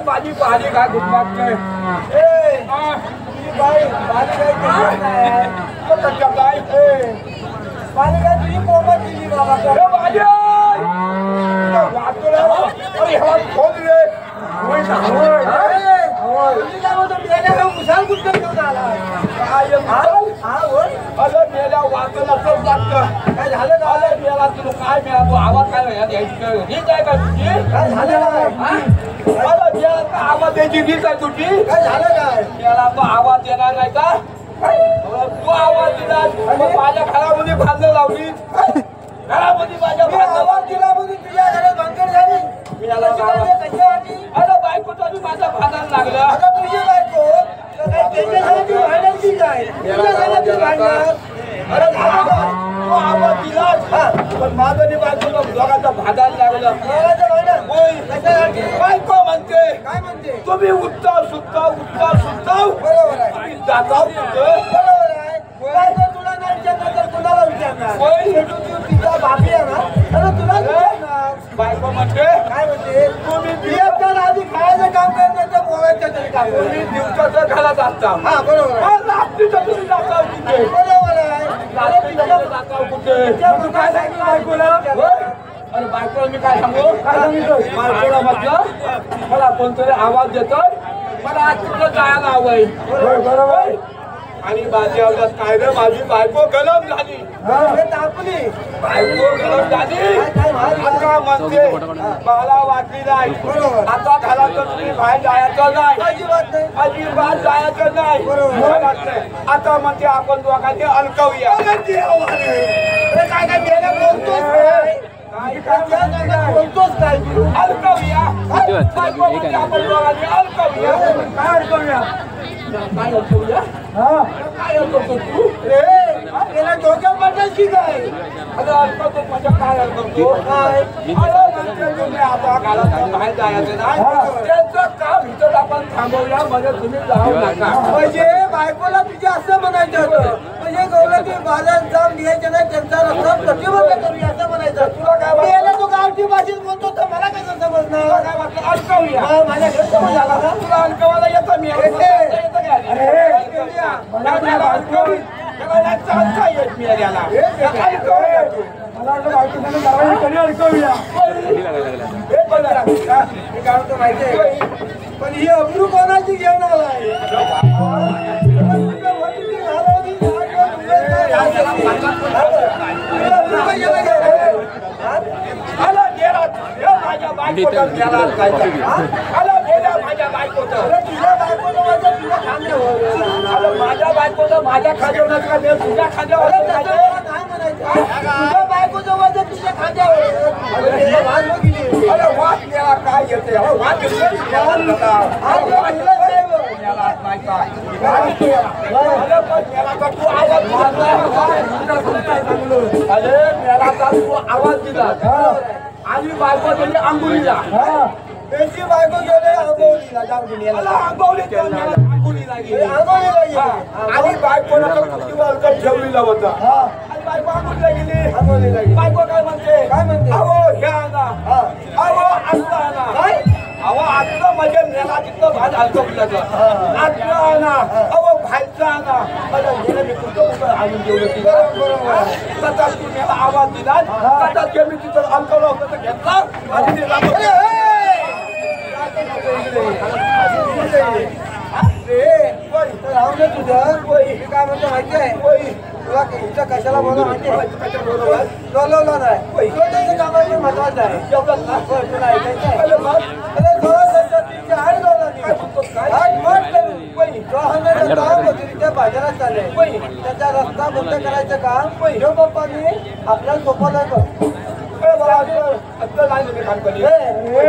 माझी पाणी काय घुसमाटते पाणी काय तुझी कोमत दिली बाबा मुसाल कुठं घेऊन आला मेल्या वाचलं असंच लागतं काय झालं का मेला तुला काय मिळाला आवाज काय हीच आहे का तुझी काय झालं आवाज द्यायची हीच आहे तुझी काय झालं काय मेला तो आवाज येणार नाही का तू आवाज दिला माझ्या घरामध्ये भांडणं लावली घरामध्ये माझ्या आवाज दिला म्हणून तुझ्या घरात भांडण झाली अरे बायकोचा बी माझा भांडण लागलं आता तुझी बायको त्याच्यासाठी भांडायची काय अरे तू आवाज दिलास पण माझं बी बायकोला दोघांचा भांडण लागलं बायको म्हणते काय म्हणते तुम्ही उत्ताव सुत्ताव बरोबर आहे जाताव बरोबर आहे तुला नाही विचारणार कुणाला विचारणार तिचा बापी आहे ना अरे तुला विचारणार बायको म्हणते काय म्हणते तुम्ही आधी खायचं काम करण्याचं बोलायचं तरी काम तुम्ही दिवसाचं घालत असता हा बरोबर रात्रीचं तुम्ही जाता कुठे बरोबर आहे जाता कुठे तू काय सांगितलं बायकोला अरे बायकोला मी काय सांगू काय सांगितलं बायकोला म्हटलं मला कोणतरी आवाज देतोय मला आज तिथं जायला हवंय बरोबर आणि माझी आवाजात काय रे माझी बायको गलम झाली तापली बायको गलम झाली आता म्हणते मला वाटली नाही आता घाला तर तुम्ही बाहेर जायचं नाही अजिबात जायचं नाही आता म्हणते आपण दोघांनी अलकवूया काय काय बोलतोय बोलतोस काय तू? अडकवूया. काय? बायको म्हणजे आपण दोघांनी अडकवूया. काय अडकवूया? काय अडकवूया? काय अडकवतो तू? त्याला डोक्यात पडलं की काय? अगं अडकवतो म्हणजे काय अडकवतो? काय? अरे म्हणजे तुम्ही आता घरातून बाहेर जायचं नाही. त्यांचं काम इथं आपण थांबवूया म्हणजे तुम्ही जाऊ नका. म्हणजे बायकोला तुझ्या असं म्हणायचं होतं. म्हणजे गौरव की बाजारात जाऊन घ्यायचे नाही त्यांचा रस्ता प्रतिबंध करूया असं म्हणायचं. तुला काय वाटलं? त्याला तू गावठी भाषेत बोलतो तर मला कसं तुला समजणार? काय वाटलं? अडकवूया. माझ्या घरी समज आला का? तुला अडकवायला येतं मी. येतं का आधी? त्याला अडकवली. त्याला याचा अर्थ येत मी याला. अडकवूया तू. मला वाटलं बायकोला गावाला कधी अडकवूया. हे बघा. मी काय म्हणतो माहितीये? पण ही अब्रू कोणाची घेऊन आलाय? आला गेला. हे माझ्या बायकोचा गेला अडकायचा. आला गेला माझ्या बायकोचा. आला माझ्या बायकोचा माझ्या खांद्यावर नसला मी तुझ्या खांद्यावर नसला. तुझ्या बायकोचं वजन तुझ्या खांद्यावर. अरे वाद गेला काय येते? अरे वाद गेला. आवाज दिला आणि बायको गेली आंघोळीला. त्याची बायको गेले आंबोलीला जांभुलीला. आंघोळीला गेली. आंबोलीला गेली. आणि बायकोला ठेवलेला होता. आणि बायको आंघोळीला गेली. आंबोलीला गेली. बायको काय म्हणते? काय म्हणते? अहो हे आणा. अहो आत्ता आणा. काय? अहो आत्ता म्हणजे मेला तिथं भात हलकवल्याचं. आत्ता आणा. अहो भायचं आणा. मला गेलं मी कुठं आणून ठेवलं तिला. तसा तू मला आवाज दिला. तसा ते मी तिथं हलकवलं होतं तर घेतला आणि दिला. राहू दे तुझं. मी काय म्हणतो माहिती आहे? तुला इथं कशाला बोला माहिती आहे? बोलवलं नाही. त्याचं कामाची महत्वाचं आहे. एवढंच ना. तुला ऐकायचं आहे? अरे मग अरे जोरात तिच्या आड बोलवली. आठ मठ करून. जो आम्ही काम मजुरीच्या बाजारात चालले. त्याचा रस्ता बंद करायचं काम जो पप्पांनी आपल्याला सोपवलं बघ.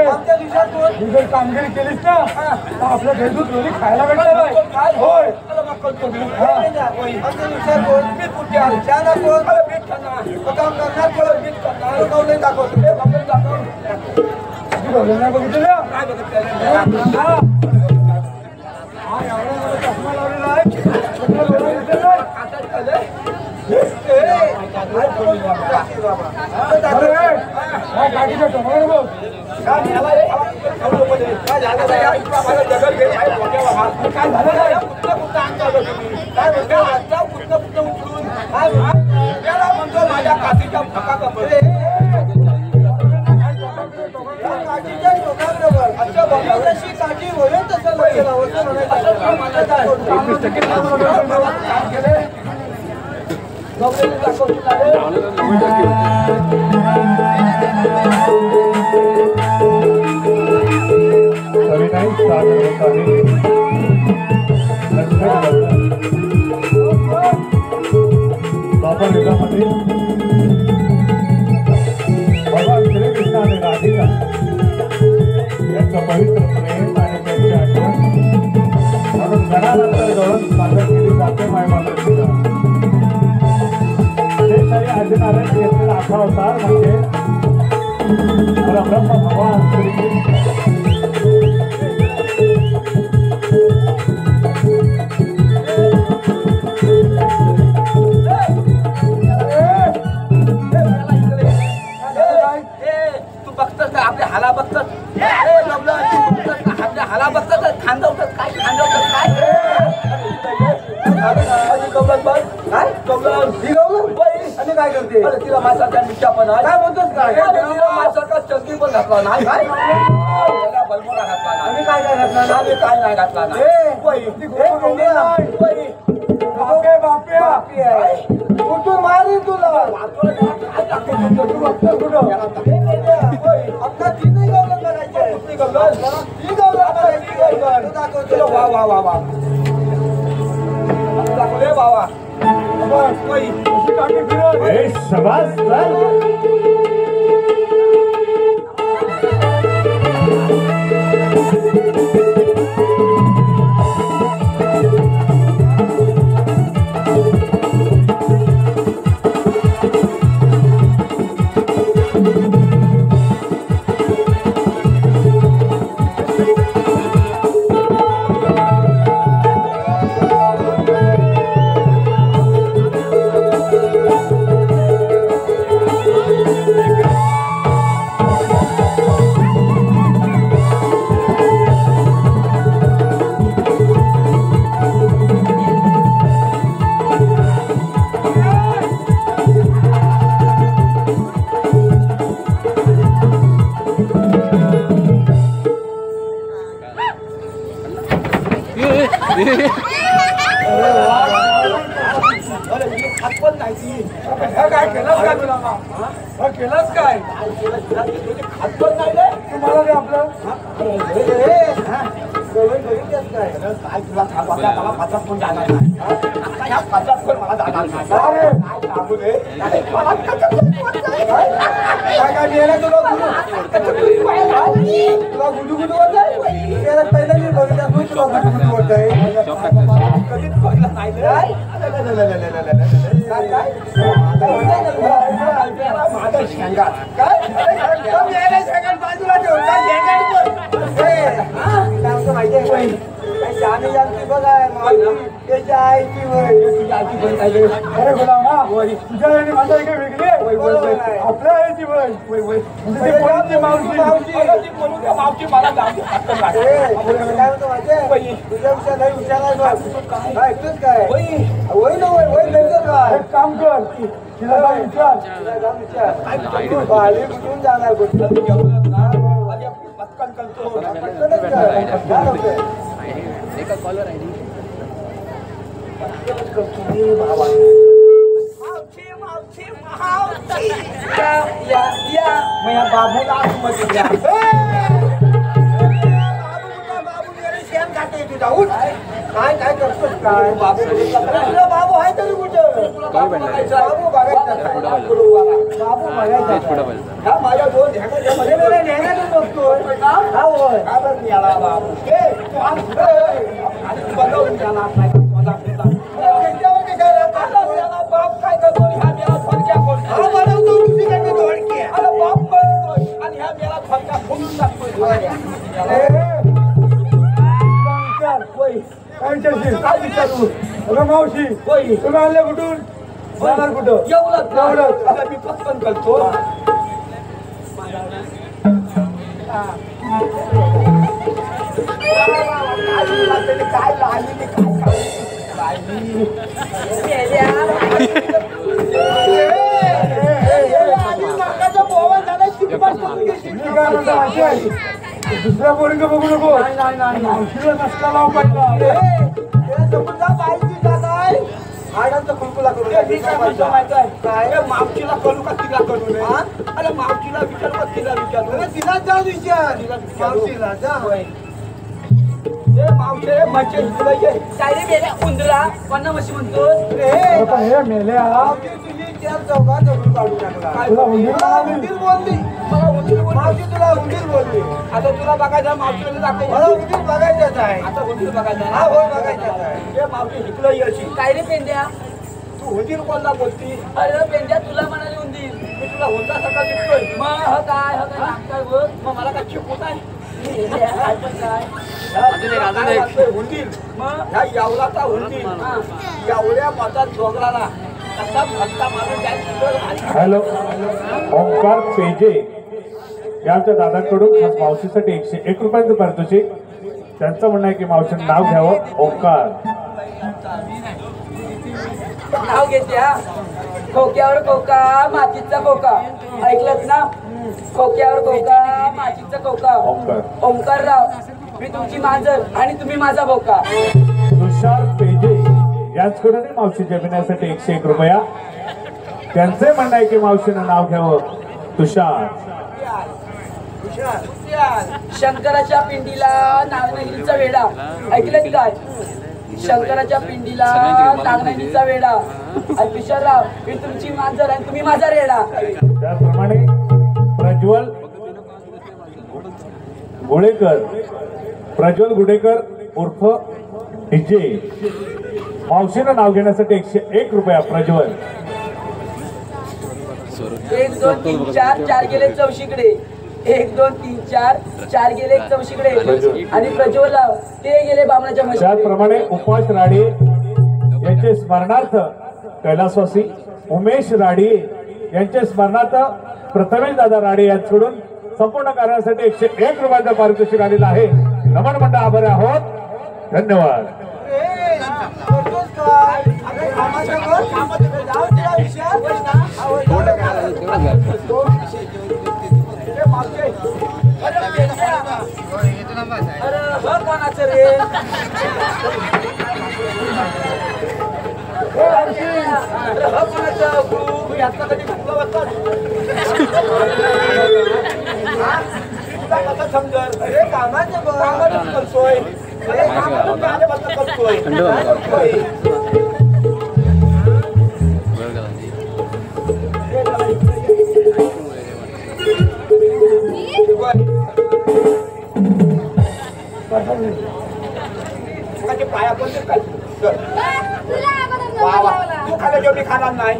आमच्या दिवसात कामगिरी केलीस ना आपल्या भेटून चोरी खायला भेटणार काय होय? आमच्या दिवसात कोण मी कुठे आलो ना कोण काम करणार कोण नाही दाखवतो नाही बघितलं काय बघितलं? चष्मा लावलेला आहे गाडीचा टोमर बघ काय झालं? काय झालं? कुठं आणलं तुम्ही? काय म्हणतो? आता कुठं उचलून काय त्याला म्हणतो माझ्या काठीच्या फका कपडे. काठीच्या टोकाबरोबर अच्छा बघा जशी काठी होईल तसं लक्ष लावायचं म्हणायचं सविताई सादर होत आहे बाबा युगामध्ये भगवान श्रीकृष्ण आणि राधिका यांचं पवित्र प्रेम आणि त्यांची आठवण म्हणून घरानंतर घडून सादर केली जाते मायमातृका. ते तरी आदिनारायण घेतलेला आठवा अवतार म्हणजे परब्रह्म भगवान श्रीकृष्ण. तू बघतोस का आपल्या हाला बघतोस? आपल्या हाला बघतोस खांदवतात काय खांदवतात काय काय कमलं ही गवलं आणि काय करते अरे तिला माझ्यासारख्या मिठ्या पण आहे. काय म्हणतोस काय तिला माझ्यासारखा चंदी पण घातला नाही. काय? त्याला बलमोडा घातला नाही. आणि काय काय घातलं ना? आणि काय नाही घातला नाही. बापी आहे कुठून मारीन तुला आता ती नाही गवलं करायची ती गवलं करायची वा वा वा वा दाखवले बाबा. शाबास चल बाप केलाच काय खात पण नाही रे तुम्हाला रे आपलं काय तुला मला पाचात पण जाणार नाही आता ह्या पाचात पण मला जाणार नाही काय सांगू रे काय गेला तुला गुडू गुडू होत आहे पहिला मी बघितला तुला गुडू गुडू होत आहे कधीच बघितलं नाही माझा शेंगा काय बाजूला माहिती आहे जाणी जाणती बघाय त्याच्या आईची अरे बोला ना तुझ्या आईने माझा काय वेगळी आपल्या आईची मावशी मला तुझ्यापेक्षा नाही विचारायचं काय ऐकतोच काय वय ना वय काय काम कर तिला जाऊन विचार कुठून जाणार पटकन करतो बाबूला काय काय करतोस काय बाबू आहे तरी कुठं बाबू माझ्या दोन ध्यानातच बघतोय बाप काय करतो ह्या मेला फडक्या बाप करतोय आणि ह्या मेला फडक्या फोडून टाकतोय काय विचारू मावशी तुम्ही आणले कुठून जाणार कुठं एवढं मी पटकन करतो काय लागली दुसऱ्या पोरींग बघू नको मावशीला नसला लाव पाहिजे खुलकुला मावशीला करू का तिला करू नये अरे मावशीला विचारू का तिला विचारू तिला जाऊ विचार मावशीला जा मावशे मचे काय रे मेल्या उंदरा कोणा मशी म्हणतो हे मेल्या चौकात काढू टाकला उंदीर बोलली मावशी तुला उंदीर बोलली आता तुला बघायचं मावशीला दाखव मला उंदीर बघायचंच आहे आता उंदीर बघायचं हा हो बघायचं आहे हे मावशी शिकलंही अशी काय रे पेंड्या तू उंदीर कोणला बोलती अरे पेंड्या तुला म्हणाली उंदीर मी तुला होता सकाळ शिकतोय मग काय लागताय बघ मग मला काय शिकवत आहे उंदीर मग ह्या यावलाचा उंदीर यावल्या मतात डोंगराला हॅलो ओंकार पेजे या आमच्या दादाकडून खास मावशीसाठी 101 रुपयांचं पारितोषिक. त्यांचं म्हणणं आहे की मावशीचं नाव घ्यावं. ओंकार नाव घेत्या खोक्यावर खोका मातीचा खोका ऐकलत ना खोक्यावर खोका मातीचा खोका ओंकारराव मी तुमची मांजर आणि तुम्ही माझा बोका. तुषार पेजे यांच्याकडून मावशी जमिनीसाठी 101 रुपया. त्यांचे म्हणणं आहे की मावशीनं नाव घ्यावं. तुषार शंकराच्या पिंडीला नागनगिरीचा वेडा ऐकलं काय शंकराच्या पिंडीला नागनगिरीचा वेडा आणि तुषारराव मी तुमची मांजर आणि तुम्ही माझा रेडा. त्याचप्रमाणे प्रज्वल गुडेकर उर्फ डीजे मावशीनं नाव घेण्यासाठी 101 रुपया. प्रज्वल 1 2 3 4 4 गेले चौशीकडे 1 2 3 4 4 गेले चौशीकडे आणि प्रज्वलराव ते गेले बामणाच्या मशीन. त्याचप्रमाणे उपास राडे यांचे स्मरणार्थ कैलासवासी उमेश राडे यांचे स्मरणार्थ प्रथमेश दादा राडे यांच्याकडून संपूर्ण कार्यासाठी 101 रुपयांचं पारितोषिक आलेलं आहे. नमन मंडळ आभारी आहोत. धन्यवाद. कोणाचं रे यातला कधी घातला वाटतात तुला कसं समजल अरे कामाचे बघ कामातच करतोय अरे कामातच माझ्याबद्दल करतोय पाया पण काय तुला अगोदर वा वा लावला. तू खाल्लं जेवढी खाणार नाही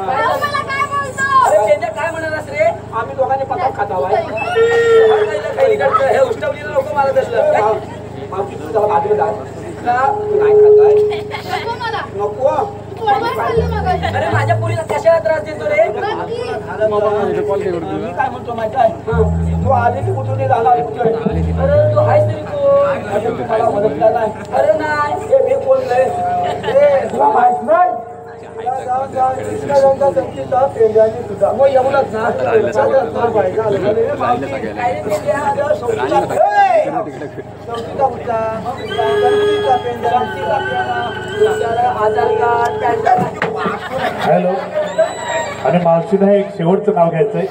भाऊ मला काय बोलतो? अरे पेंड्या काय म्हणालास रे? आम्ही दोघांनी पदार्थ खात आहोत हे उष्टवलीला लोक मारत असलं. मावशी तू जरा बाजूला जा. का? तू नाही खाताय नको मला. नको पोटभर खाल्ली मगाशी. अरे माझ्या पोरीला कशाला त्रास देतो रे? नक्की. मी काय म्हणतो माहिती आहे तू आधी की कुठून झाला अरे तू आहेस तरी कोण? मला मदत केला अरे नाही. हे मी बोललोय तुला माहित नाही मग एवढंच ना काय रे पेंड्या? आधार कार्ड पॅन कार्ड. हॅलो. आणि मावशीनं एक शेवटचं नाव घ्यायचंय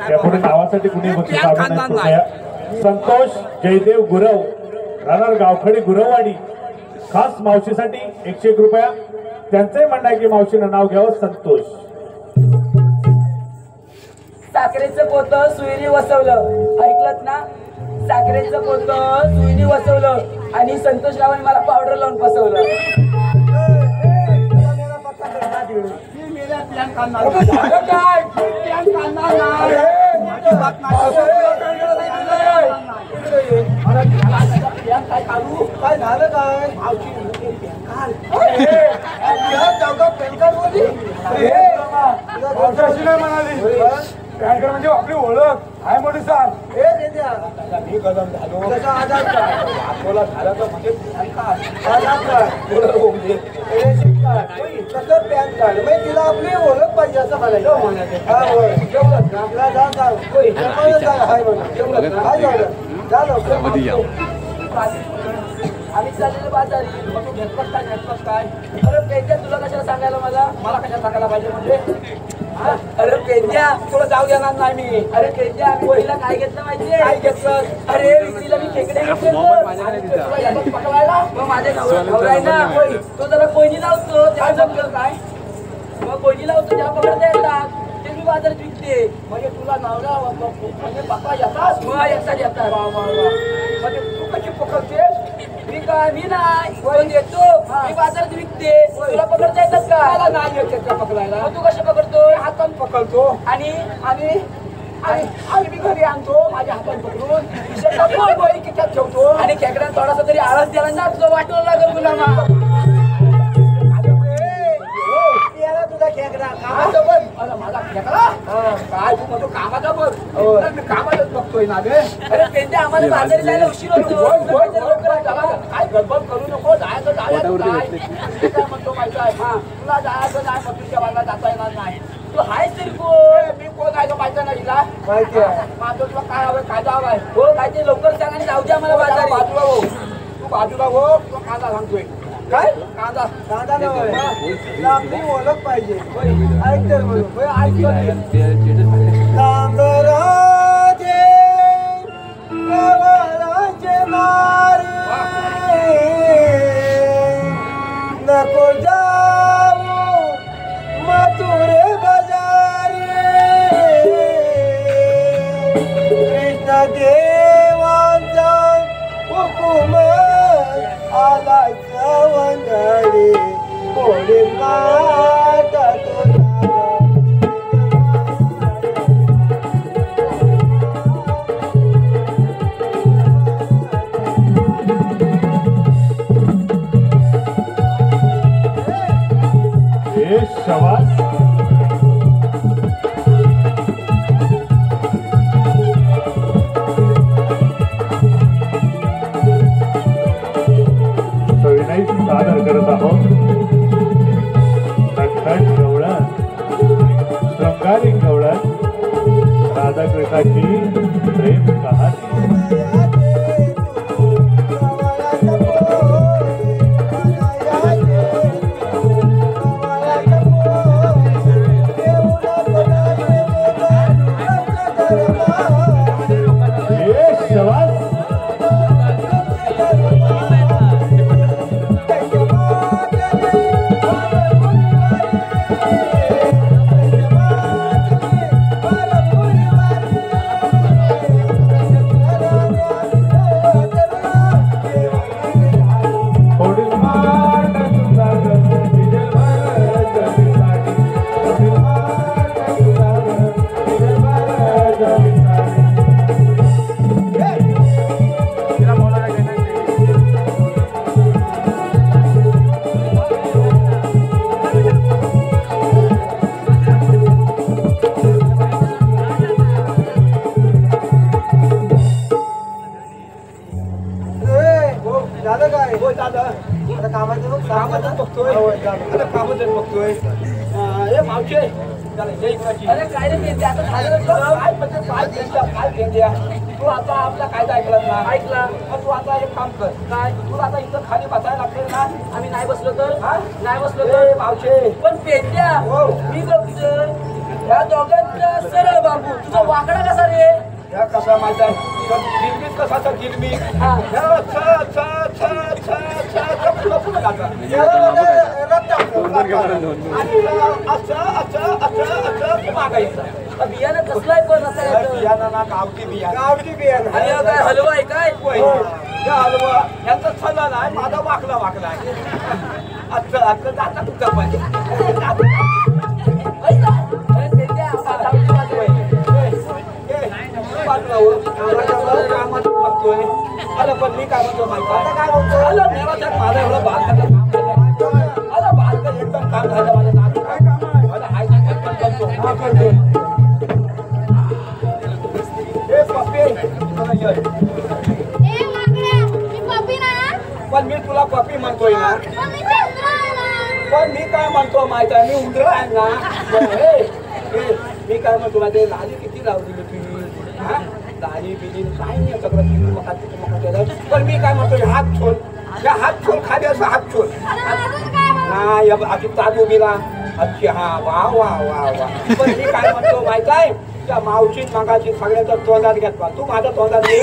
त्यापुढे नावासाठी कुणी बक्षीस आणलं नाही कृपया. संतोष जयदेव गुरव राहणार गावखडी गुरववाडी खास मावशीसाठी 101 रुपया. त्यांचंही म्हणणं आहे की मावशीनं नाव घ्यावं संतोष. साखरेचं पोतं सुईने वसवलं. ऐकलत ना? साखरेचं पोतं सुईने वसवलं आणि संतोषरावांनी मला पावडर लावून फसवलं. काय झालं काय पॅन म्हणजे आपली ओळख आहे मोठी सर मी कदम झालो त्याचा आधार कार्ड आपल्याला झालं तर म्हणजे आधार कार्ड कसं पॅन कार्ड म्हणजे तिला आपली ओळख पाहिजे असं म्हणायचं हा होय जेवढं आपला जा जा होय हाय म्हणा जेवढं काय झालं आम्ही चाललेलो बाजारी. मग तू घेतलास काय अरे पेंड्या तुला कशाला सांगायला मला कशा सांगायला पाहिजे म्हणजे अरे पेंड्या तुला जाऊ देणार नाही मी अरे पेंड्या आम्ही पहिला काय घेतलं माहितीये? काय घेतलं अरे विक्रीला मी खेकडे घेतलं. तुला याच्यात पकडायला मग माझ्या नवरा आहे ना तो जरा कोयनी लावतो त्या जमलं काय मग कोयनी लावतो त्या पकडता येतात ते मी बाजारात विकते. म्हणजे तुला नवरा म्हणजे पकड़ा येतात मग एकटा येतात. म्हणजे तू कशी पकडतेस मी काय मी नाही कोण येतो मी बाजारात विकते. तुला पकडता येतात का? मला नाही येत त्याच्या पकडायला मग तू कशा पकडतो? हातान पकडतो आणि आणि आणि मी घरी आणतो माझ्या हातान पकडून शेतात गोळी किच्यात ठेवतो आणि खेकड्यात थोडासा तरी आळस द्यायला ना तुझं वाटलं लागेल गुलामा. याला तुझा खेकडा कामाचं बघ अरे माझा खेकडा काय तू म्हणतो कामाचा बघ तर मी कामातच बघतोय ना गे अरे पेंड्या आम्हाला बाजारी जायला उशीर होतो. काय गडबड करू नको जायचं काय म्हणतो माहिती आहे तुला जायचं नाही मग तुझ्या बाजूला जाता येणार नाही. तू आहेस तरी कोण? मी कोण आहे तो माहिती नाही तुला माहिती आहे माझं तुला काय हवं काय जावं आहे हो काय ते लवकर सांग आणि जाऊ दे आम्हाला बाजारी. बाजूला हो तू बाजूला हो तुला कांदा सांगतोय काय कांदा दादा नव्हे तुला आपली ओळख पाहिजे ऐकते म्हणून ऐकतो तांबराजे गवळाचे मारे नको जाऊ मथुरे बाजारी कृष्ण देवांचा हुकुम आला वंदळी कोणी काट शवास. सविनय सादर करत आहोत नटखट गवळण शृंगारी गवळण राधाकृष्णाची प्रेम कहाणी. कामाचं बघतोय आता कामाचं बघतोय हे मावशे चला जय काशी. अरे काय रे पेंद्या आता झालं ना? काय म्हणजे काय पेंद्या तू आता आपला कायदा ऐकलास ना ऐकला. मग तू आता एक काम कर काय तू आता इथं खाली बसायला लागते ना आम्ही नाही बसलो तर हा? नाही बसलो ए, तर मावशे पण पेंद्या हो. मी बघतोय या दोघांचा सरळ बाबू तुझा वाकडा कसा रे? या कसा माहित आहे गिरमीत कसा गिरमीत हा. पुढे जातात आता बियाणं कसलं आहे पण रसायनाचं? बियाणं ना गावठी बियाणं आणि हा काय हलवा आहे काय? या हलवा यांचा छला नाही माझा वाकला आहे अच्छा जाता तुमचा पण अरे पेंद्या, आता आमची बाजू आहे. अरे पण मी काय म्हणतो माहिती आहे अरे मेरा माझा एवढं बाल अरे बाल एकदम काम झालं माझं नातू काय काम आहे अरे हाय करतो हे पप्पी ए मागण्या मी पप्पी ना पण मी तुला पप्पी म्हणतोय ना पण मी चंद्र आहे ना. पण मी काय म्हणतो माहिती आहे मी उंदर आहे ना मी काय म्हणतो माहिती आहे लाली किती लावलेली तुम्ही हा दाढी बिडी काय नाही सगळं मका केलं पण मी काय म्हणतो हात छोल या हात छोल खाली असं हात छोल अजून काय म्हणू? नाही अजून ताजू बिला अच्छा हा वा वा वा वा पण मी काय म्हणतो माहित आहे त्या मावशी मागाची सगळ्यांचा तोंडात घेतला तू माझ्या तोंडात घे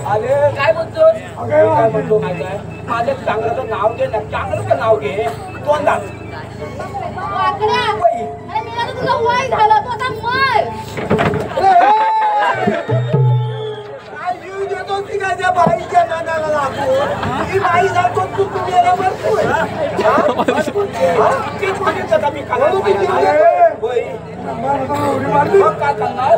अरे काय म्हणतोस? मी काय म्हणतो माहित आहे माझ्या चांगल्याचं नाव घे ना चांगलं नाव घे तोंडात वाकड्या. अरे मी आता तुला वय झालं तू आता मर. काय जीव देतो की काय त्या बाईच्या नादाला लागून ही बाई जातो तू तुम्हाला मरतोय ते कोणीच का मी बाई मग काय करणार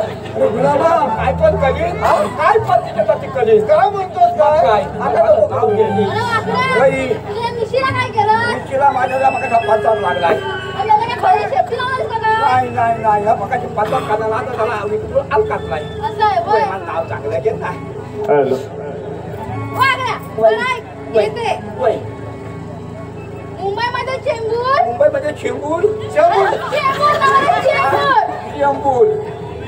काय पण करीन काय पण तिच्यासाठी करीन काय म्हणतोस काय नाव गेली अरे वाकड्या, बाई तुझ्या मिशीला काय केलं? तिला माझ्याला मग पाचार लागलाय अरे याला काय खरी शेपटी लावलीस का गं? नाही हा मगाची पाचार खायला आता झाला मी तुला अलकातलाय असं आहे होय. नाव चांगलं घेत नाही हॅलो वाकड्या, बरं ऐक, येते. वय मुंबईमध्ये चेंबूर मुंबईमध्ये चेंबूर चेंबूर नव्हे, चेंबूर. चेंबूर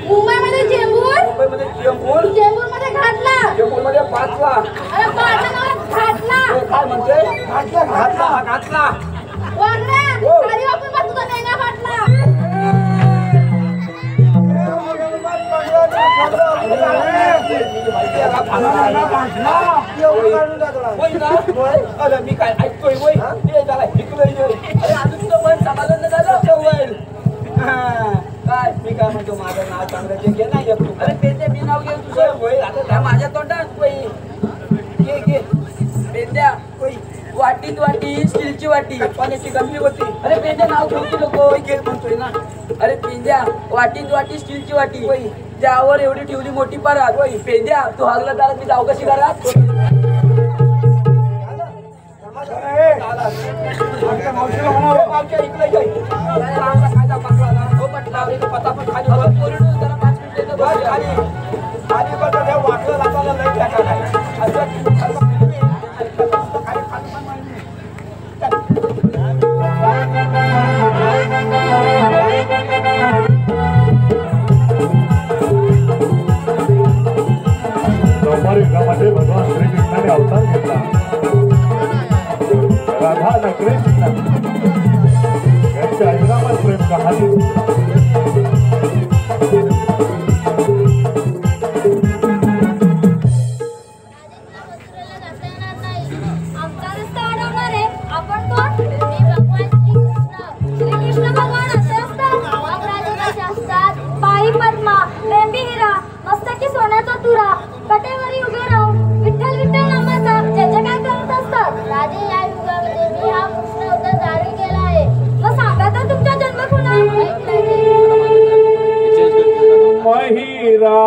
मुंबईमध्ये चेंबूर मुंबईमध्ये चेंबूर चेंबूरमध्ये घातला. चेंबूरमध्ये पाचला अरे पाटला नव्हे, घातला. काय म्हणते घातला वाकड्या, हो. खाली वाकून बस, तुझा लेंगा फाटला. अरे मी काय ऐकतोय वय ते त्याला हिकलंय अरे अजून तुझं मन समाधान नाही झालं वय काय मी काय म्हणतो माझं नाव चांगलं ते घे नाही येतो अरे पेंद्या मी नाव घेऊन तुझं वय आता त्या माझ्या तोंडात वय घे पेंद्या वय वाटीत वाटी स्टीलची वाटी. पाण्याची गंभीर होती अरे पेंद्या नाव ठेवती नको. घे म्हणतोय ना अरे पेंद्या वाटीत वाटी स्टीलची वाटी वही. त्यावर एवढी ठेवली मोठी परात. पेंद्या तू हागला दारात मी जाऊ कशी घरात? मावच्या इकडे जाई कायदा पकडला ना हो म्हटला पता पण खाली अगं पोरीनं जरा 5 मिनिटं इथं बस बसूया. खाली खाली बघा त्या वाटलं जाताना लई टाका नाही असं नवमार युगामध्ये भगवान श्रीकृष्णाने अवतार घेतला. राधा आणि कृष्ण यांच्या अजरामर प्रेम कहाणी आमचा रस्ता अडवणार आहे. आपण कोण? मी भगवान श्रीकृष्ण. श्रीकृष्ण भगवान असे असतात. अंगराजे कसे असतात? पायी पद्मा, बेंबी हिरा, मस्तकी सोन्याचा तुरा, कटेवरी उभे राहून विठ्ठल विठ्ठल नामाचा जय जयकार करत असतात. राजे, या युगामध्ये मी हा कृष्ण अवतार धारण केला आहे. मग सांगा तर तुमचा जन्म कुणा? ऐक राजे. मही रावणाची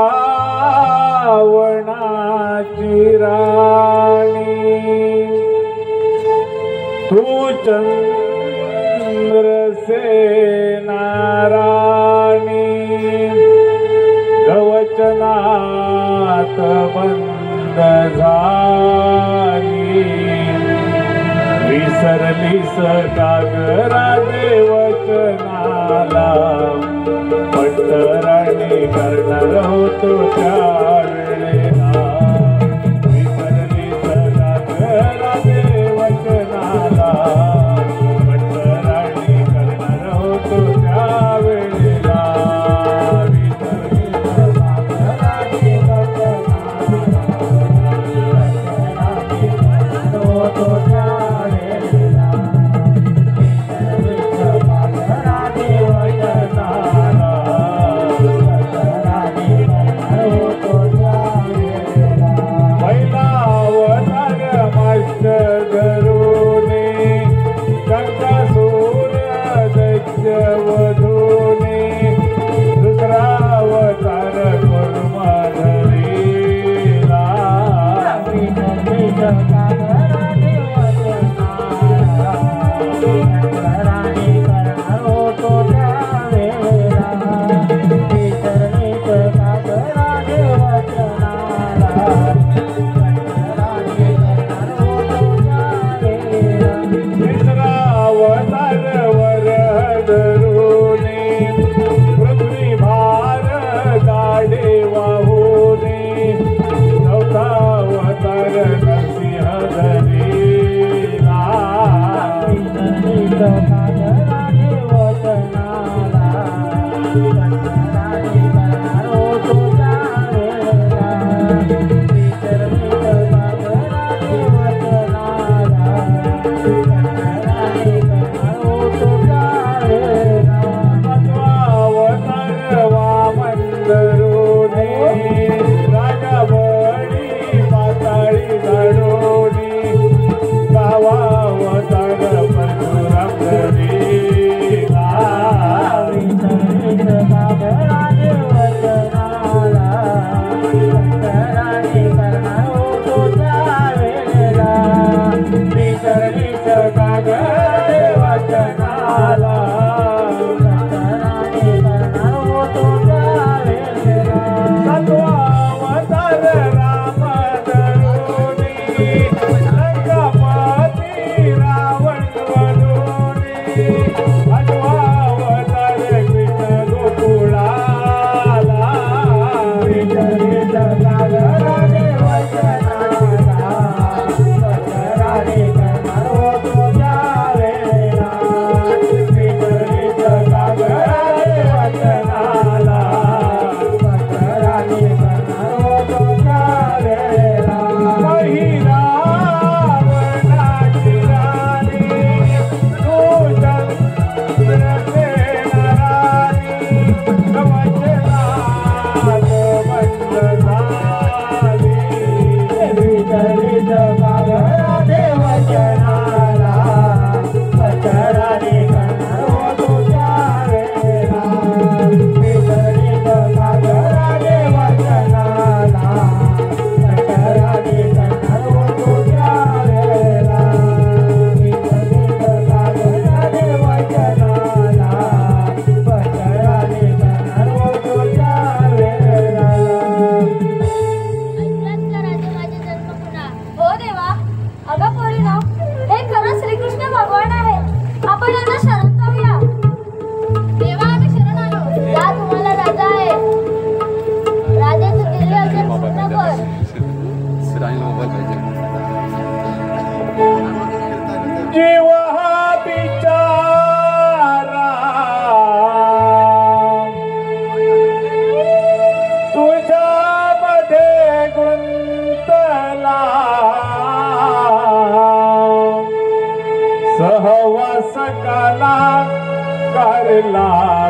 राणी तू चंद्रसेना राणी गवचनात बंद बंद झाली विसरलीस कागरा देवचनाला पट्टराणी करणार होतो त्यावेळेला विसरलीस कागरा देवचनाला पट्टराणी करणार होतो त्यावेळेला सहवासकाला करला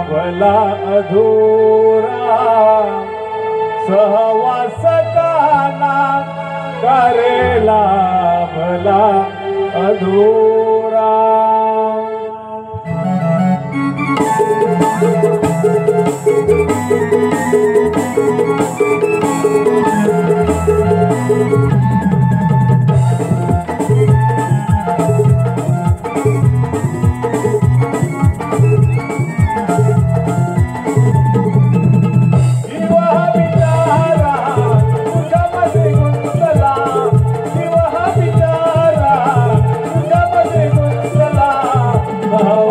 भला अधुरा सहवासकाला करेला भला अधुरा जीवा बिचारा तुझ्यामध्ये गुंतला हा